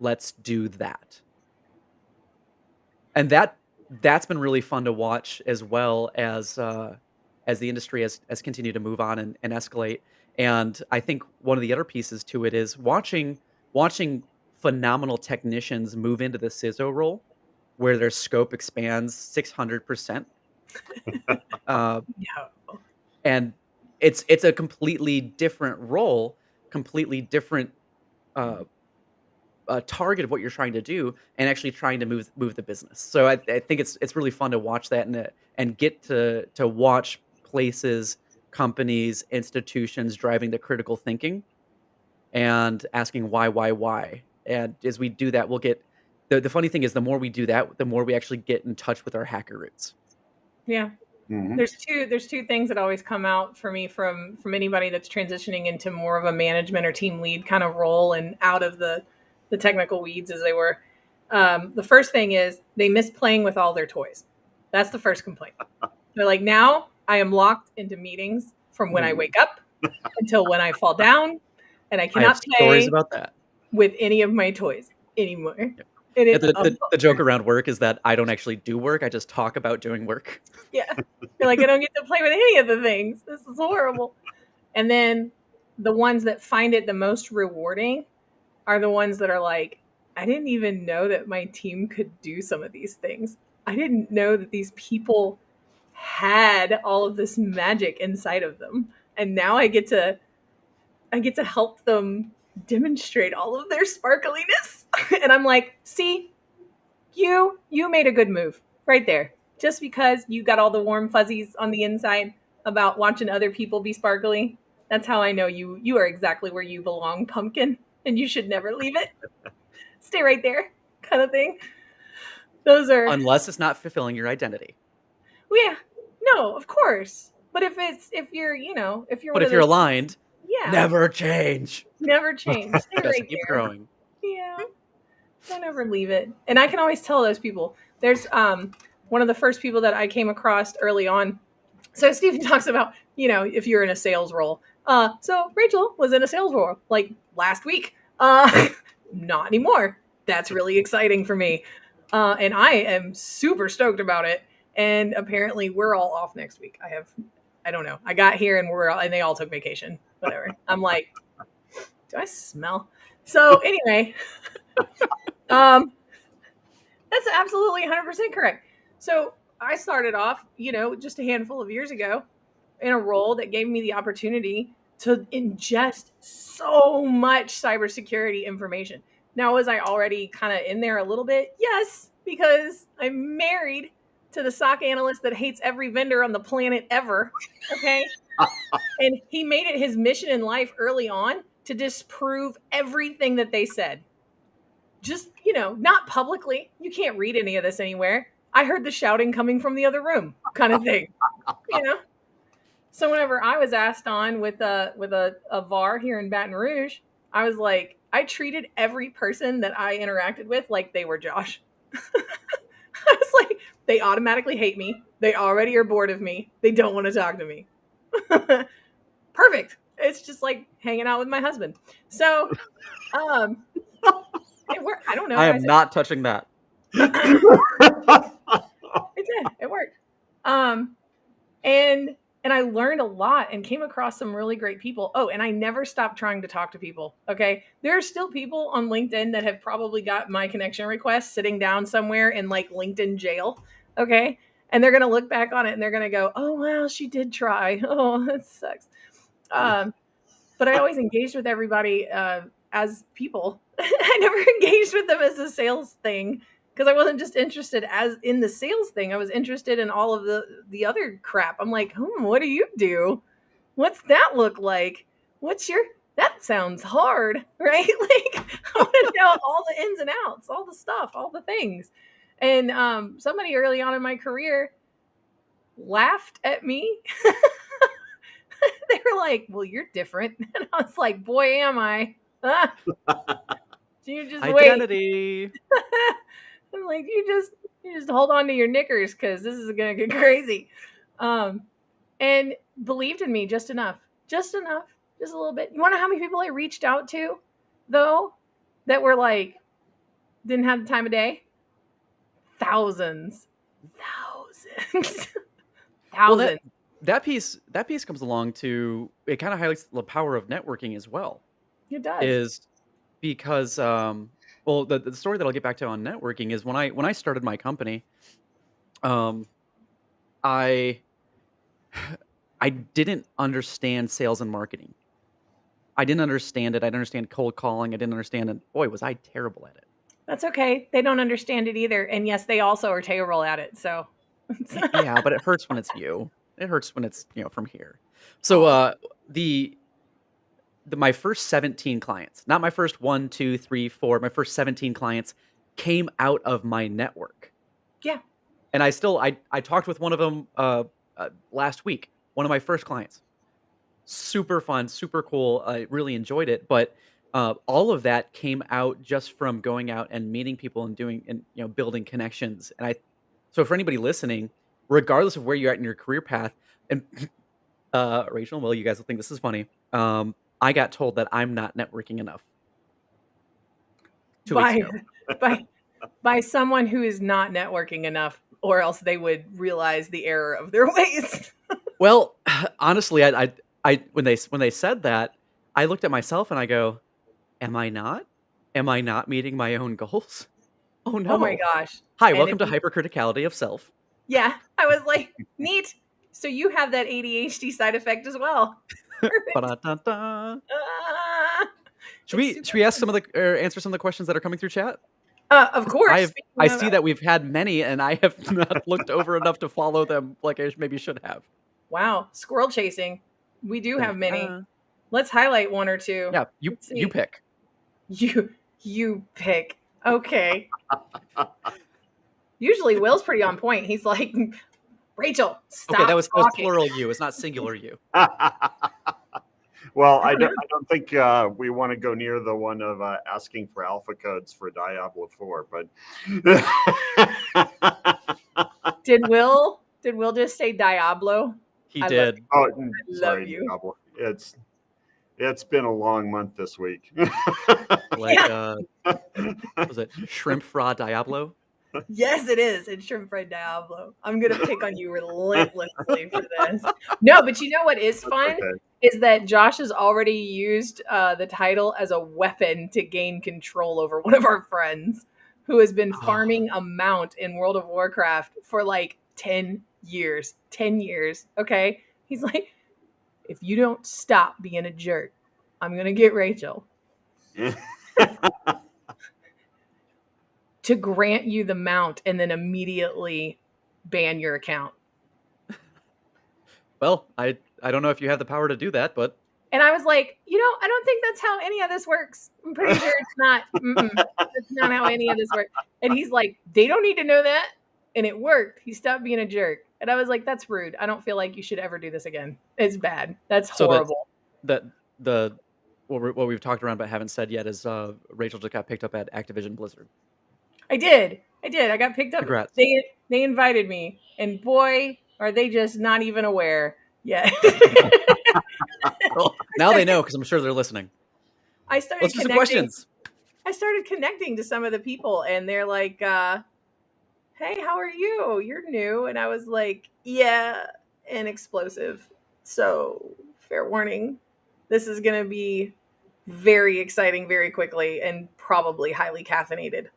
Let's do that. And that's been really fun to watch, as well as the industry has continued to move on and escalate. And I think one of the other pieces to it is watching phenomenal technicians move into the CISO role, where their scope expands 600%. Yeah. And it's a completely different role, completely different target of what you're trying to do, and actually trying to move the business. So I think it's really fun to watch that, and get to watch places, companies, institutions driving the critical thinking and asking why. And as we do that, we'll get the funny thing is, the more we do that, the more we actually get in touch with our hacker roots. Yeah. Mhm. There's two things that always come out for me from anybody that's transitioning into more of a management or team lead kind of role, and out of the technical weeds as they were. The first thing is they miss playing with all their toys. That's the first complaint. They're like, now I am locked into meetings from when I wake up until when I fall down, and I I have cannot stories play about that. with any of my toys anymore. Yep. And Yeah, it's the joke around work is that I don't actually do work. I just talk about doing work. yeah. You're like, I don't get to play with any of the things. This is horrible. And then the ones that find it the most rewarding are the ones that are like, I didn't even know that my team could do some of these things. I didn't know that these people had all of this magic inside of them. And now I get to help them demonstrate all of their sparkliness. And I'm like, see, you made a good move right there. Just because you got all the warm fuzzies on the inside about watching other people be sparkly, that's how I know you are exactly where you belong, pumpkin, and you should never leave it. Stay right there, kind of thing. Those are Unless it's not fulfilling your identity. well, yeah, no, of course. But if you're But if you're aligned, yeah, never change. never change. Stay Just right keep there. growing. Yeah. Don't ever leave it. And I can always tell those people. There's one of the first people that I came across early on. So Stephen talks about, if you're in a sales role. So Rachel was in a sales role like last week. Not anymore. That's really exciting for me. And I am super stoked about it. And apparently we're all off next week. I don't know. I got here and they all took vacation. Whatever. I'm like, do I smell? So anyway, that's absolutely 100% correct. So I started off, just a handful of years ago in a role that gave me the opportunity to ingest so much cybersecurity information. Now, was I already kind of in there a little bit? Yes, because I'm married to the SOC analyst that hates every vendor on the planet ever. Okay. And he made it his mission in life early on to disprove everything that they said. Just, not publicly. You can't read any of this anywhere. I heard the shouting coming from the other room kind of thing, So whenever I was asked on with a VAR here in Baton Rouge, I was like, I treated every person that I interacted with like they were Josh. I was like, they automatically hate me. They already are bored of me. They don't want to talk to me. Perfect. It's just like hanging out with my husband. So, it worked. I don't know. I am not touching that. It did. It worked. And I learned a lot and came across some really great people. Oh, and I never stopped trying to talk to people. Okay. There are still people on LinkedIn that have probably got my connection request sitting down somewhere in like LinkedIn jail. Okay. And they're going to look back on it and they're going to go, oh, wow, she did try. Oh, that sucks. But I always engaged with everybody as people. I never engaged with them as a sales thing because I wasn't just interested as in the sales thing. I was interested in all of the other crap. I'm like, what do you do? What's that look like? That sounds hard, right? Like I want to know all the ins and outs, all the stuff, all the things. And somebody early on in my career laughed at me. They were like, well, you're different. And I was like, boy, am I. You just Identity. wait. I'm like, you just hold on to your knickers because this is going to get crazy. And believed in me just enough, just a little bit. You want to know how many people I reached out to, though, that were like, didn't have the time of day? Thousands. Well, that piece comes along to, it kind of highlights the power of networking as well. It does. Is because the story that I'll get back to on networking is when I started my company, I didn't understand sales and marketing. I didn't understand it. I didn't understand cold calling. I didn't understand it. Boy, was I terrible at it. That's okay. They don't understand it either. And yes, they also are terrible at it. So yeah, but it hurts when it's you. It hurts when it's, from here. So my first 17 clients, not my first 1, 2, 3, 4, my first 17 clients came out of my network. Yeah. And I talked with one of them last week, one of my first clients. Super fun, super cool. I really enjoyed it. But all of that came out just from going out and meeting people and building connections. And so for anybody listening, regardless of where you're at in your career path, and Rachel and Will, you guys will think this is funny. I got told that I'm not networking enough. 2 weeks ago. by someone who is not networking enough, or else they would realize the error of their ways. Well, honestly, when they said that, I looked at myself and I go, am I not? Am I not meeting my own goals? Oh Oh my no. gosh. Hi, And welcome if to you, hypercriticality of self. yeah, I was like, neat. So you have that ADHD side effect as well. Perfect. Ba-da-da-da. Ah, Should it's we super ask fun. answer some of the questions that are coming through chat? Of course. I Speaking of, see that we've had many, and I have not looked over enough to follow them like I maybe should have. wow, squirrel chasing. We do have many. Da-da-da. Let's highlight one or two. Yeah, Let's you see. pick. You pick. Okay. Usually Will's pretty on point. He's like, Rachel, stop Okay, that was talking. plural you. It's not singular you. Well, I I don't know. don't think we want to go near the one of asking for alpha codes for Diablo 4, but Did Will just say Diablo? He I love did. you. oh, I sorry, love you. Diablo. It's been a long month this week. Like, Yeah. was it Shrimp Fra Diablo? Yes, it is. It's Shrimp Fried Diablo. I'm gonna pick on you relentlessly for this. No, but you know what is fun Okay. is that Josh has already used the title as a weapon to gain control over one of our friends who has been farming a mount in World of Warcraft for like 10 years. 10 years. Okay. He's like, if you don't stop being a jerk, I'm gonna get Rachel to grant you the mount and then immediately ban your account. Well, I don't know if you have the power to do that, but And I was like, I don't think that's how any of this works. I'm pretty sure it's not. That's not how any of this works. And he's like, they don't need to know that. And it worked. He stopped being a jerk. And I was like, that's rude. I don't feel like you should ever do this again. It's bad. That's so horrible. what we've talked around but haven't said yet is Rachel just got picked up at Activision Blizzard. I did. I got picked up. Congrats. They invited me. And boy, are they just not even aware yet. Well, now they know because I'm sure they're listening. I started Let's do some connecting. questions. I started connecting to some of the people, and they're like, hey, how are you? You're new. And I was like, yeah, and explosive. So, fair warning, this is going to be very exciting very quickly and probably highly caffeinated.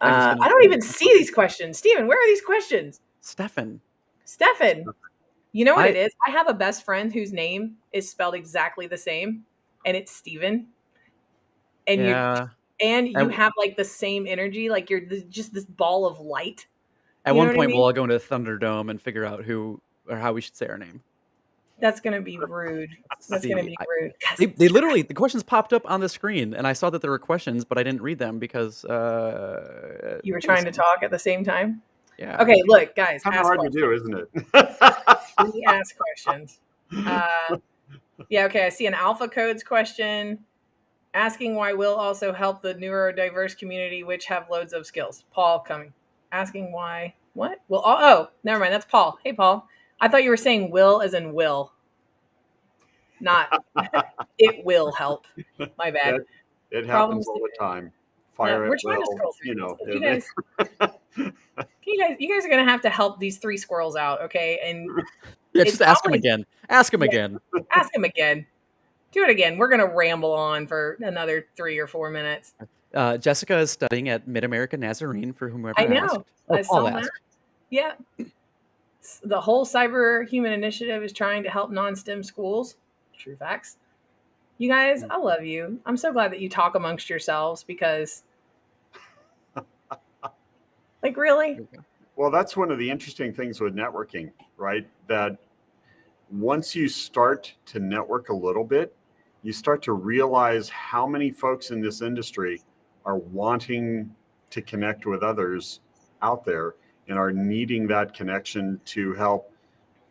I don't even see these questions. Steven, where are these questions? Stefan. You know what it is? I have a best friend whose name is spelled exactly the same, and it's Steven. And you have like the same energy, like you're just this ball of light. At one point, we'll all go into Thunderdome and figure out who or how we should say our name. That's going to be rude. They literally, the questions popped up on the screen, and I saw that there were questions, but I didn't read them because you were trying to talk at the same time. Yeah. Okay, look, guys. Kind of hard to do, isn't it? We ask questions. Yeah. Okay. I see an alpha codes question asking why Will also help the neurodiverse community, which have loads of skills. Paul coming, asking why. What? Well, oh, never mind. That's Paul. Hey, Paul. I thought you were saying Will as in Will. Not it will help. My bad. It happens all the time. Fire we're it trying will, to scroll through. you know. You guys are gonna have to help these three squirrels out, okay? And yeah, just ask him again. Ask him again. Ask him again. Do it again. We're gonna ramble on for another 3 or 4 minutes. Jessica is studying at Mid-America Nazarene for whomever I know. asked. I saw that. Yeah. The whole Cyber Human Initiative is trying to help non-STEM schools. True facts. You guys, I love you. I'm so glad that you talk amongst yourselves because, like, really? Well, that's one of the interesting things with networking, right? That once you start to network a little bit, you start to realize how many folks in this industry are wanting to connect with others out there and are needing that connection to help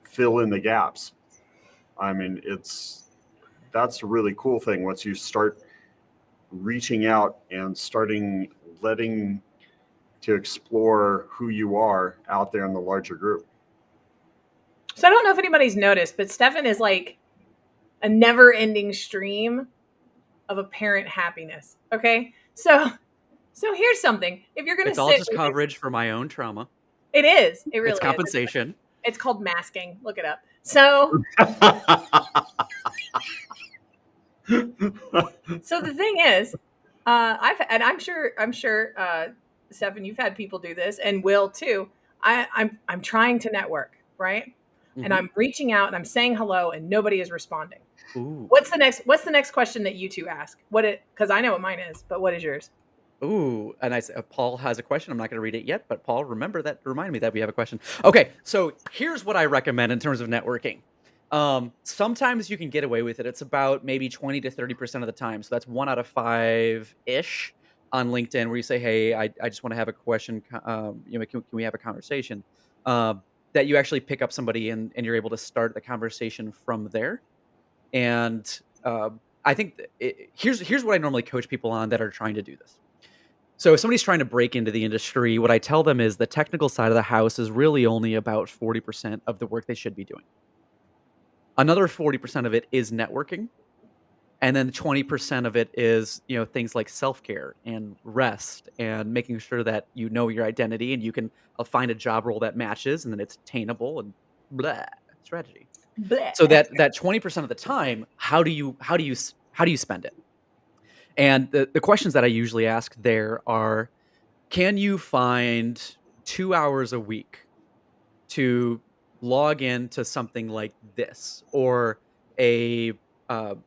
fill in the gaps. I mean, that's a really cool thing once you start reaching out and letting to explore who you are out there in the larger group. So I don't know if anybody's noticed, but Stefan is like a never-ending stream of apparent happiness. Okay, so here's something. If you're gonna, it's all just coverage for my own trauma. It is. It really it's compensation. It's called masking. Look it up. So the thing is, I'm sure, Stephen, you've had people do this, and will too. I'm trying to network, right? And I'm reaching out and I'm saying hello, and nobody is responding. Ooh. What's the next question that you two ask? Because I know what mine is, but what is yours? Ooh, and Paul has a question. I'm not going to read it yet, but Paul, remind me that we have a question. Okay, so here's what I recommend in terms of networking. Sometimes you can get away with it. It's about maybe 20 to 30% of the time. So that's 1 out of 5-ish on LinkedIn, where you say, "Hey, I just want to have a question. Can we have a conversation?" That you actually pick up somebody and you're able to start the conversation from there. And I think here's what I normally coach people on that are trying to do this. So if somebody's trying to break into the industry, what I tell them is the technical side of the house is really only about 40% of the work they should be doing. Another 40% of it is networking. And then 20% of it is, things like self-care and rest and making sure that you know your identity and you can find a job role that matches and then it's attainable and blah, strategy. Blech. So that 20% of the time, how do you spend it? And the questions that I usually ask there are, can you find 2 hours a week to log into something like this, or a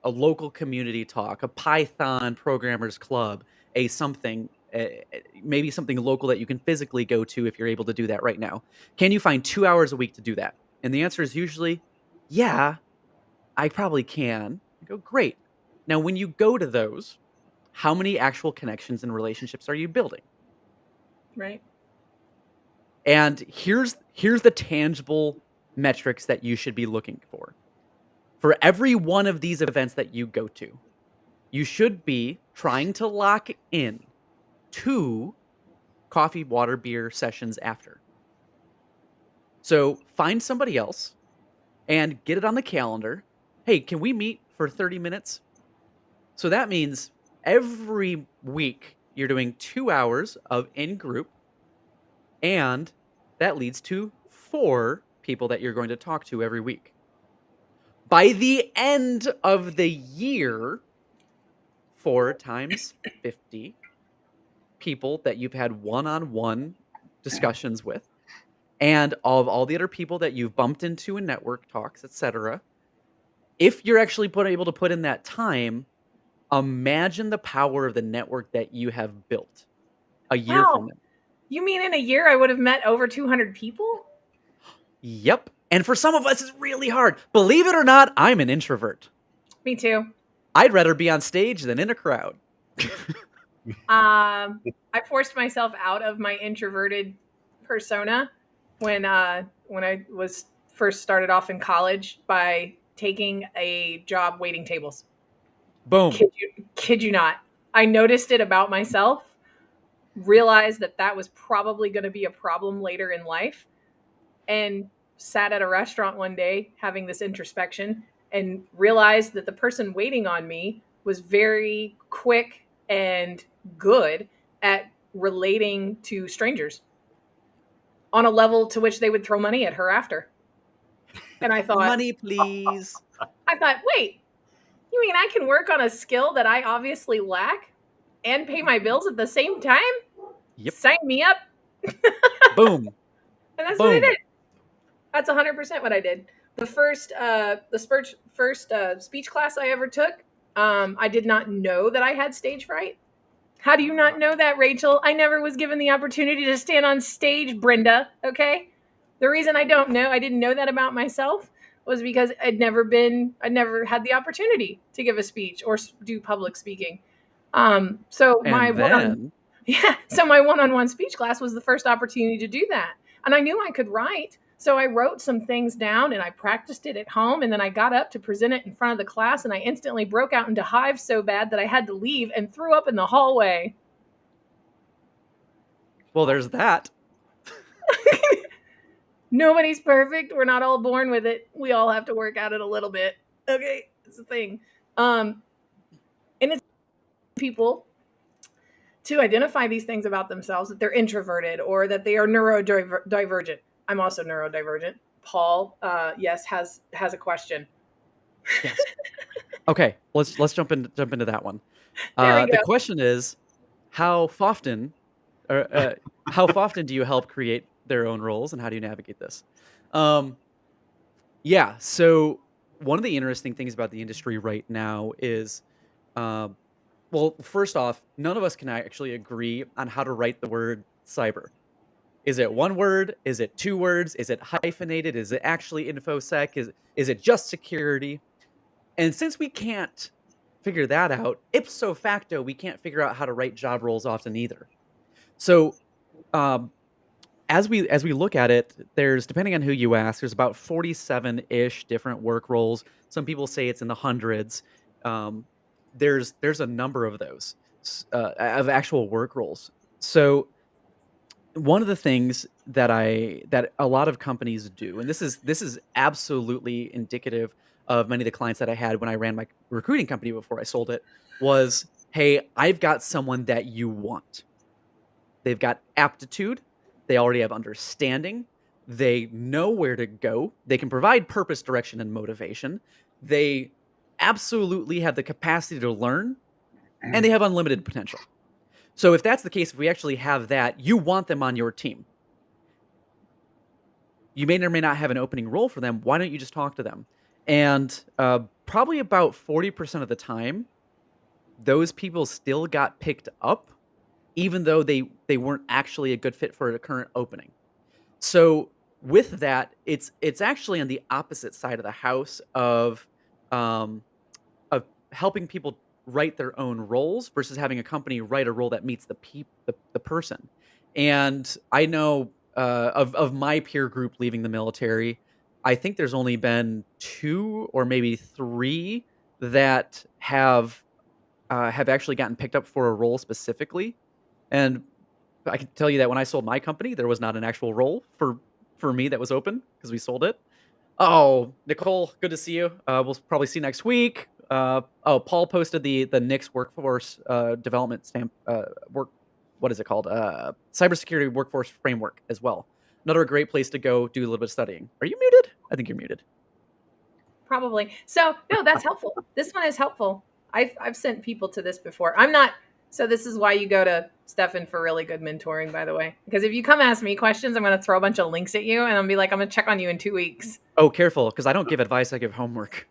local community talk, a Python programmers club, maybe something local that you can physically go to if you're able to do that right now? Can you find 2 hours a week to do that? And the answer is usually, yeah, I probably can. I go, great. Now, when you go to those, how many actual connections and relationships are you building? Right. And here's the tangible metrics that you should be looking for. For every one of these events that you go to, you should be trying to lock in 2 coffee, water, beer sessions after. So find somebody else and get it on the calendar. Hey, can we meet for 30 minutes? So that means every week you're doing 2 hours of in-group, and that leads to 4 people that you're going to talk to every week. By the end of the year, 4 times 50 people that you've had one-on-one discussions with, and of all the other people that you've bumped into in network talks, etc. If you're actually able to put in that time, imagine the power of the network that you have built a year from Wow. now. You mean in a year I would have met over 200 people? Yep. And for some of us, it's really hard. Believe it or not, I'm an introvert. Me too. I'd rather be on stage than in a crowd. I forced myself out of my introverted persona when I was first started off in college by taking a job waiting tables. Boom. Kid you not. I noticed it about myself, realized that was probably going to be a problem later in life, and sat at a restaurant one day having this introspection and realized that the person waiting on me was very quick and good at relating to strangers on a level to which they would throw money at her after. And I thought, Money, please. wait, you mean I can work on a skill that I obviously lack and pay my bills at the same time? Yep. Sign me up. Boom. And that's Boom. what I did. That's 100% what I did. The first speech class I ever took, I did not know that I had stage fright. How do you not know that, Rachel? I never was given the opportunity to stand on stage, Brenda, okay? The reason I didn't know that about myself was because I'd never had the opportunity to give a speech or do public speaking. So my one-on-one speech class was the first opportunity to do that. And I knew I could write. So I wrote some things down and I practiced it at home. And then I got up to present it in front of the class and I instantly broke out into hives so bad that I had to leave and threw up in the hallway. Well, there's that. Nobody's perfect. We're not all born with it. We all have to work at it a little bit. Okay, it's a thing. And it's people to identify these things about themselves, that they're introverted or that they are neurodivergent. I'm also neurodivergent. Paul, yes, has a question. Yes. Okay, let's jump into that one. There we The go. question is, how often, or how often do you help create their own roles, and how do you navigate this? Yeah. So one of the interesting things about the industry right now is, um, well, first off, none of us can actually agree on how to write the word cyber. Is it one word? Is it two words? Is it hyphenated? Is it actually infosec? Is it just security? And since we can't figure that out, ipso facto, we can't figure out how to write job roles often either. So, um, as we look at it, there's, depending on who you ask, there's about 47-ish different work roles. Some people say it's in the hundreds. Um, there's a number of those of actual work roles. So one of the things that a lot of companies do, and this is absolutely indicative of many of the clients that I had when I ran my recruiting company before I sold it, was, hey, I've got someone that you want. They've got aptitude, they already have understanding, they know where to go, they can provide purpose, direction, and motivation. They absolutely have the capacity to learn, and they have unlimited potential. So if that's the case, if we actually have that, you want them on your team. You may or may not have an opening role for them. Why don't you just talk to them? And probably about 40% of the time, those people still got picked up, even though they weren't actually a good fit for a current opening. So with that, it's actually on the opposite side of the house um, of helping people write their own roles versus having a company write a role that meets the person. And I know of my peer group leaving the military, I think there's only been 2 or maybe 3 that have actually gotten picked up for a role specifically. And I can tell you that when I sold my company, there was not an actual role for me that was open because we sold it. Oh, Nicole, good to see you. We'll probably see you next week. Paul posted the Nick's workforce development stamp work. What is it called? Cybersecurity workforce framework as well. Another great place to go do a little bit of studying. Are you muted? I think you're muted. Probably. So no, that's helpful. This one is helpful. I've sent people to this before. I'm not. So this is why you go to Stephen for really good mentoring, by the way. Because if you come ask me questions, I'm going to throw a bunch of links at you, and I'll be like, I'm going to check on you in 2 weeks. Oh, careful, because I don't give advice. I give homework.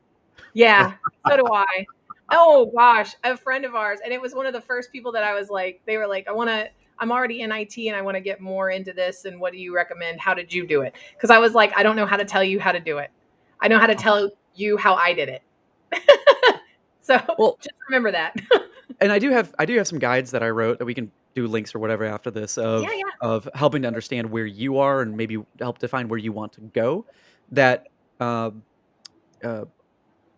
Yeah, so do I. Oh gosh, a friend of ours, and it was one of the first people that I was like, they were like, I'm already in IT and I want to get more into this. And what do you recommend? How did you do it? Because I was like, I don't know how to tell you how to do it. I know how to tell you how I did it. So Well, just remember that. and I do have some guides that I wrote that we can do links or whatever after this of Yeah. of helping to understand where you are and maybe help define where you want to go. That um, uh,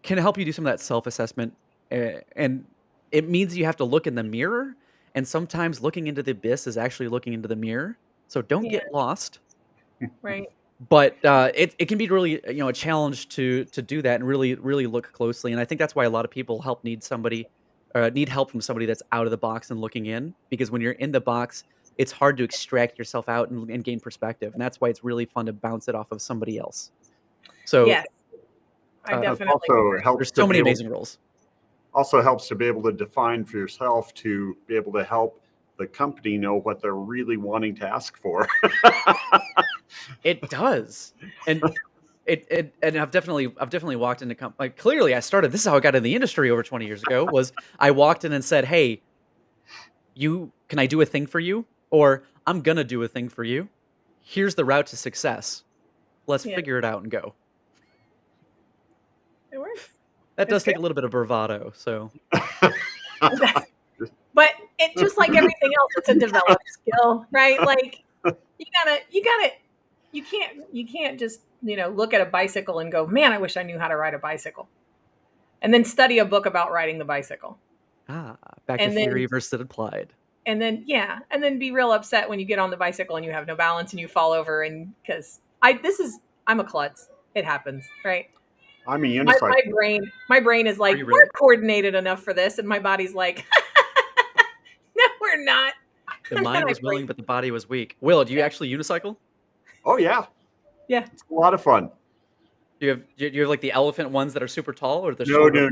can help you do some of that self-assessment, and it means you have to look in the mirror, and sometimes looking into the abyss is actually looking into the mirror, so don't Yeah. get lost. Right. But it can be really, a challenge to do that and really look closely, and I think that's why a lot of people need help from somebody that's out of the box and looking in, because when you're in the box, it's hard to extract yourself out and gain perspective, and that's why it's really fun to bounce it off of somebody else. So Yes, I uh, definitely Also agree. helps there's to so be many able amazing roles. also helps to be able to define for yourself, to be able to help the company know what they're really wanting to ask for. It does, and and I've definitely walked into like, clearly I started. This is how I got in the industry over 20 years ago. Was I walked in and said, "Hey, can I do a thing for you?" Or "I'm gonna do a thing for you. Here's the route to success. Let's Yeah, figure it out and go." it works. That It's does good. take a little bit of bravado. So But it just like everything else, it's a developed skill, right? Like you can't just, look at a bicycle and go, man, I wish I knew how to ride a bicycle. And then study a book about riding the bicycle. back to And then theory versus applied. and then be real upset when you get on the bicycle and you have no balance and you fall over, and because I'm a klutz. It happens, right? I'm a My unicycle. my brain is like, you we're really? coordinated enough for this, and my body's like, no, we're not. The And then mind I was willing, break. but the body was weak. Will, do you actually unicycle? Oh yeah. Yeah. It's a lot of fun. Do you have like the elephant ones that are super tall, or the No, shorter?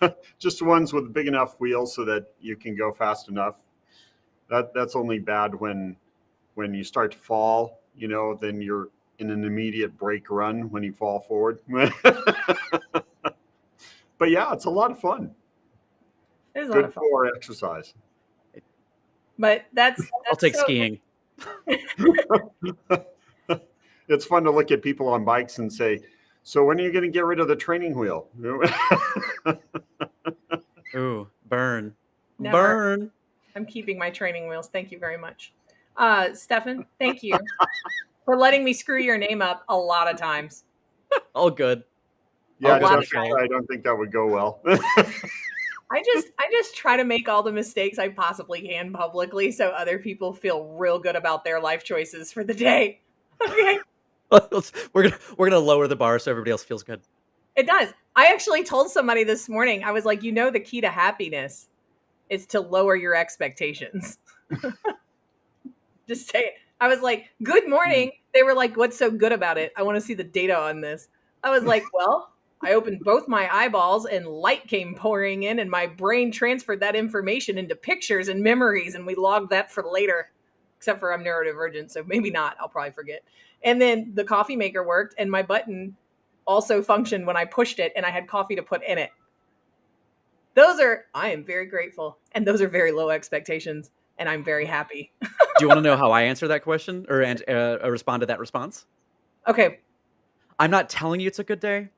no. Just ones with big enough wheels so that you can go fast enough. That's only bad when you start to fall, then you're in an immediate brake run when you fall forward. But yeah, it's a lot of fun. It is a lot Good of fun. for exercise. But that's I'll take so, skiing. It's fun to look at people on bikes and say, so when are you going to get rid of the training wheel? Ooh, burn. Never. Burn. I'm keeping my training wheels. Thank you very much. Stefan, thank you for letting me screw your name up a lot of times. All good. Yeah, A lot of Jessica, times. I don't think that would go well. I just try to make all the mistakes I possibly can publicly so other people feel real good about their life choices for the day. Okay. We're gonna lower the bar so everybody else feels good. It does. I actually told somebody this morning, I was like, the key to happiness is to lower your expectations. Just say it. I was like, good morning. They were like, what's so good about it? I want to see the data on this. I was like, well, I opened both my eyeballs and light came pouring in and my brain transferred that information into pictures and memories and we logged that for later. Except for I'm neurodivergent, so maybe not. I'll probably forget. And then the coffee maker worked and my button also functioned when I pushed it and I had coffee to put in it. I am very grateful. And those are very low expectations. And I'm very happy. Do you want to know how I answer that question or respond to that response? Okay. I'm not telling you it's a good day.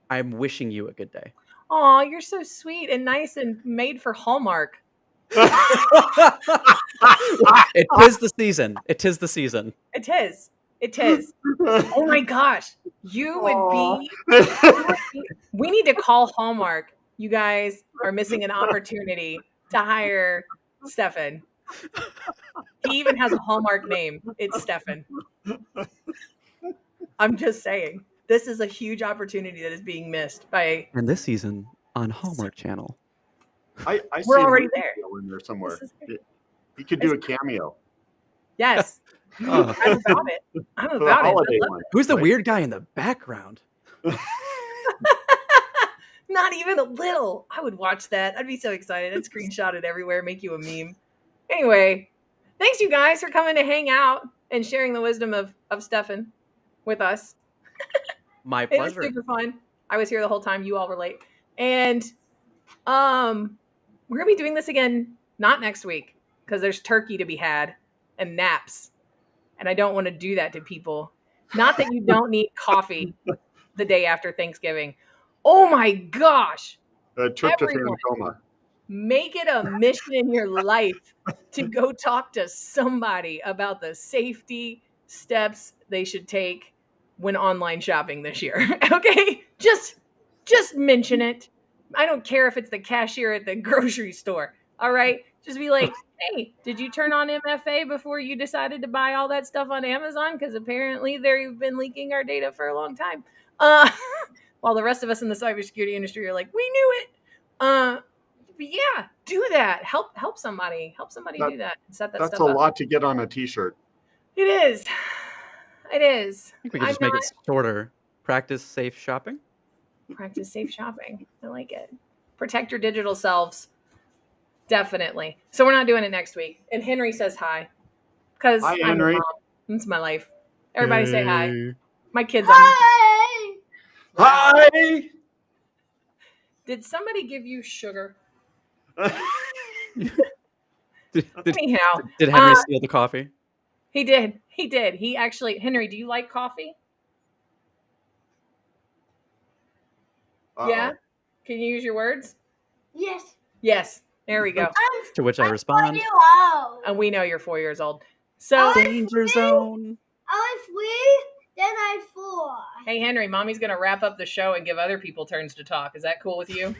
I'm wishing you a good day. Aw, you're so sweet and nice and made for Hallmark. It is the season. It is the season. It is. It is. Oh my gosh. You would be. We need to call Hallmark. You guys are missing an opportunity to hire Stefan. He even has a Hallmark name. It's Stefan. I'm just saying. This is a huge opportunity that is being missed by. And this season on Hallmark Channel. I We're see already him there. in there somewhere. This is great. He could do a cameo. Yes. Oh. I'm about it. I'm For the about it. holiday I love one. Who's the right? weird guy in the background? Not even a little. I would watch that. I'd be so excited. I'd screenshot it everywhere, make you a meme. Anyway, thanks you guys for coming to hang out and sharing the wisdom of Stefan with us. My It was pleasure. super fun. I was here the whole time. You all were late. And we're gonna be doing this again, not next week, because there's turkey to be had and naps. And I don't want to do that to people. Not that you don't need coffee the day after Thanksgiving. Oh my gosh. Tryptophan Everyone. coma. Make it a mission in your life to go talk to somebody about the safety steps they should take when online shopping this year. Okay? Just mention it. I don't care if it's the cashier at the grocery store. All right? Just be like, hey, did you turn on MFA before you decided to buy all that stuff on Amazon? Because apparently they've been leaking our data for a long time. While the rest of us in the cybersecurity industry are like, we knew it. But yeah, do that. Help somebody. Help somebody do that and set that That's stuff a up. lot to get on a t-shirt. It is. It is. I think we could just make it shorter. Practice safe shopping. Practice safe shopping. I like it. Protect your digital selves. Definitely. So we're not doing it next week. And Henry says hi. Because Hi, I'm a Henry. mom. It's my life. Everybody say hi. Hey. My kids. Hi! Hi! Did somebody give you sugar? Did Anyhow, Henry steal the coffee? he did. He did. He actually. Henry, do you like coffee? Uh-oh. Yeah. Can you use your words? Yes. Yes. There we go. To which I respond, You out. And we know you're 4 years old. So, Oh. danger zone. I was 3, then I 4. hey, Henry, mommy's going to wrap up the show and give other people turns to talk. Is that cool with you?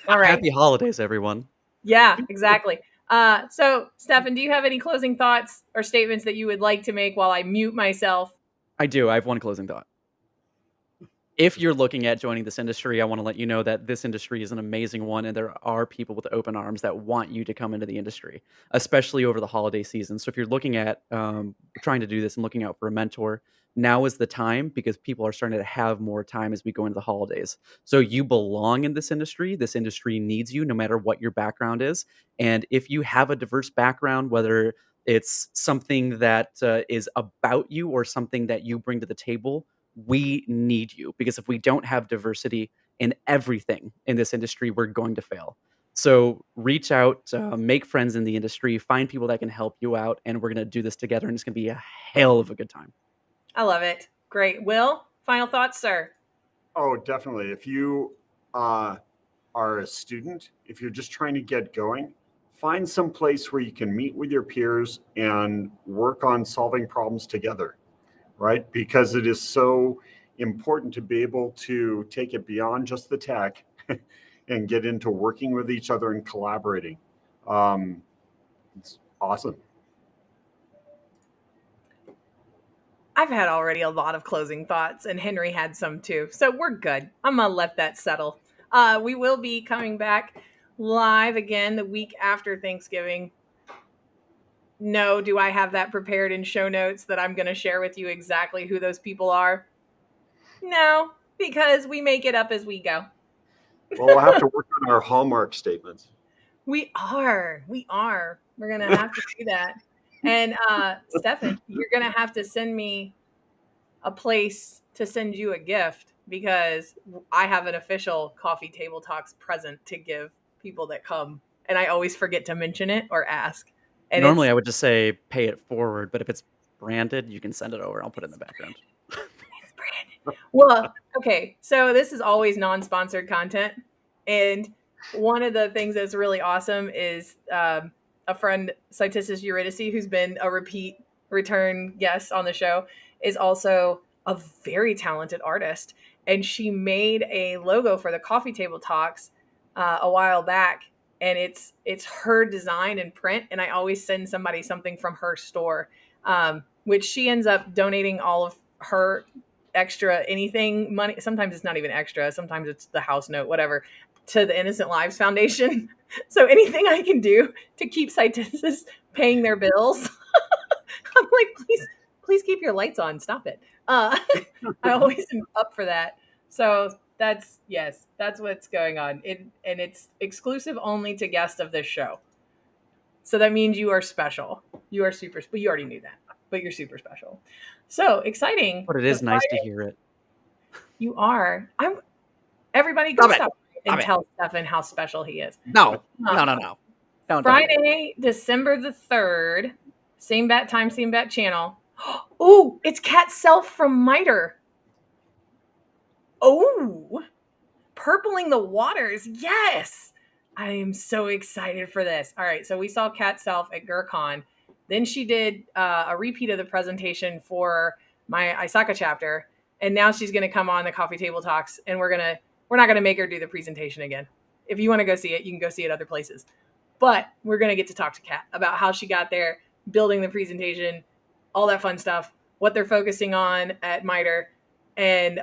All right. Happy holidays, everyone. Yeah, exactly. So, Stefan, do you have any closing thoughts or statements that you would like to make while I mute myself? I do. I have one closing thought. if you're looking at joining this industry, I want to let you know that this industry is an amazing one, and there are people with open arms that want you to come into the industry, especially over the holiday season. So if you're looking at trying to do this and looking out for a mentor, now is the time because people are starting to have more time as we go into the holidays. So you belong in this industry. This industry needs you no matter what your background is. And if you have a diverse background, whether it's something that is about you or something that you bring to the table, we need you, because if we don't have diversity in everything in this industry, we're going to fail. So reach out, make friends in the industry, find people that can help you out, and we're going to do this together, and it's going to be a hell of a good time. I love it. Great. Will, final thoughts, sir? Oh, definitely. If you are a student, if you're just trying to get going, find some place where you can meet with your peers and work on solving problems together, right? Because it is so important to be able to take it beyond just the tech and get into working with each other and collaborating. It's awesome. I've had already a lot of closing thoughts, and Henry had some too. So we're good. I'm going to let that settle. We will be coming back live again the week after Thanksgiving. No, do I have that prepared in show notes that I'm going to share with you exactly who those people are? No, because we make it up as we go. Well, we'll have to work on our Hallmark statements. We are. We're going to have to do that. And Stephen, you're going to have to send me a place to send you a gift, because I have an official Coffee Table Talks present to give people that come. And I always forget to mention it or ask. And Normally, I would just say pay it forward, but if it's branded, you can send it over. I'll put it in the background. It's branded. Well, okay. So this is always non-sponsored content. And one of the things that's really awesome is a friend, Cytisis Eurydice, who's been a return guest on the show, is also a very talented artist. And she made a logo for the Coffee Table Talks a while back. And it's her design and print. And I always send somebody something from her store, which she ends up donating all of her extra anything money. Sometimes it's not even extra. Sometimes it's the house note, whatever, to the Innocent Lives Foundation. So anything I can do to keep Cytisis paying their bills, I'm like, please keep your lights on. Stop it. I always am up for that. So that's what's going on. And it's exclusive only to guests of this show. So that means you are special. You are super, but you already knew that, but you're super special. So exciting. But it is nice to hear it. You are. Everybody go stop and tell Stephen how special he is. No. Don't Friday, December the 3rd, same bat time, same bat channel. Oh, it's Cat Self from MITRE. Oh, purpling the waters. Yes. I am so excited for this. All right. So we saw Cat Self at GurCon. Then she did a repeat of the presentation for my Isaka chapter. And now she's going to come on the Coffee Table Talks, and we're not going to make her do the presentation again. If you want to go see it, you can go see it other places. But we're going to get to talk to Kat about how she got there, building the presentation, all that fun stuff, what they're focusing on at MITRE. And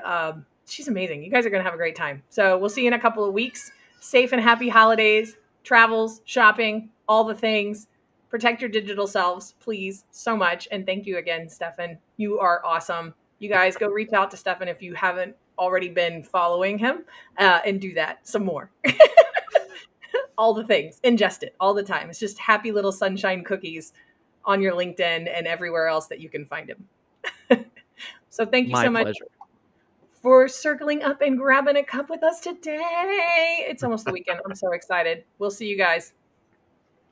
she's amazing. You guys are going to have a great time. So we'll see you in a couple of weeks. Safe and happy holidays, travels, shopping, all the things. Protect your digital selves, please, so much. And thank you again, Stephen. You are awesome. You guys go reach out to Stephen if you haven't already been following him, and do that some more. All the things, ingest it all the time. It's just happy little sunshine cookies on your LinkedIn and everywhere else that you can find him. So thank you so much for circling up and grabbing a cup with us today. It's almost the weekend. I'm so excited. We'll see you guys.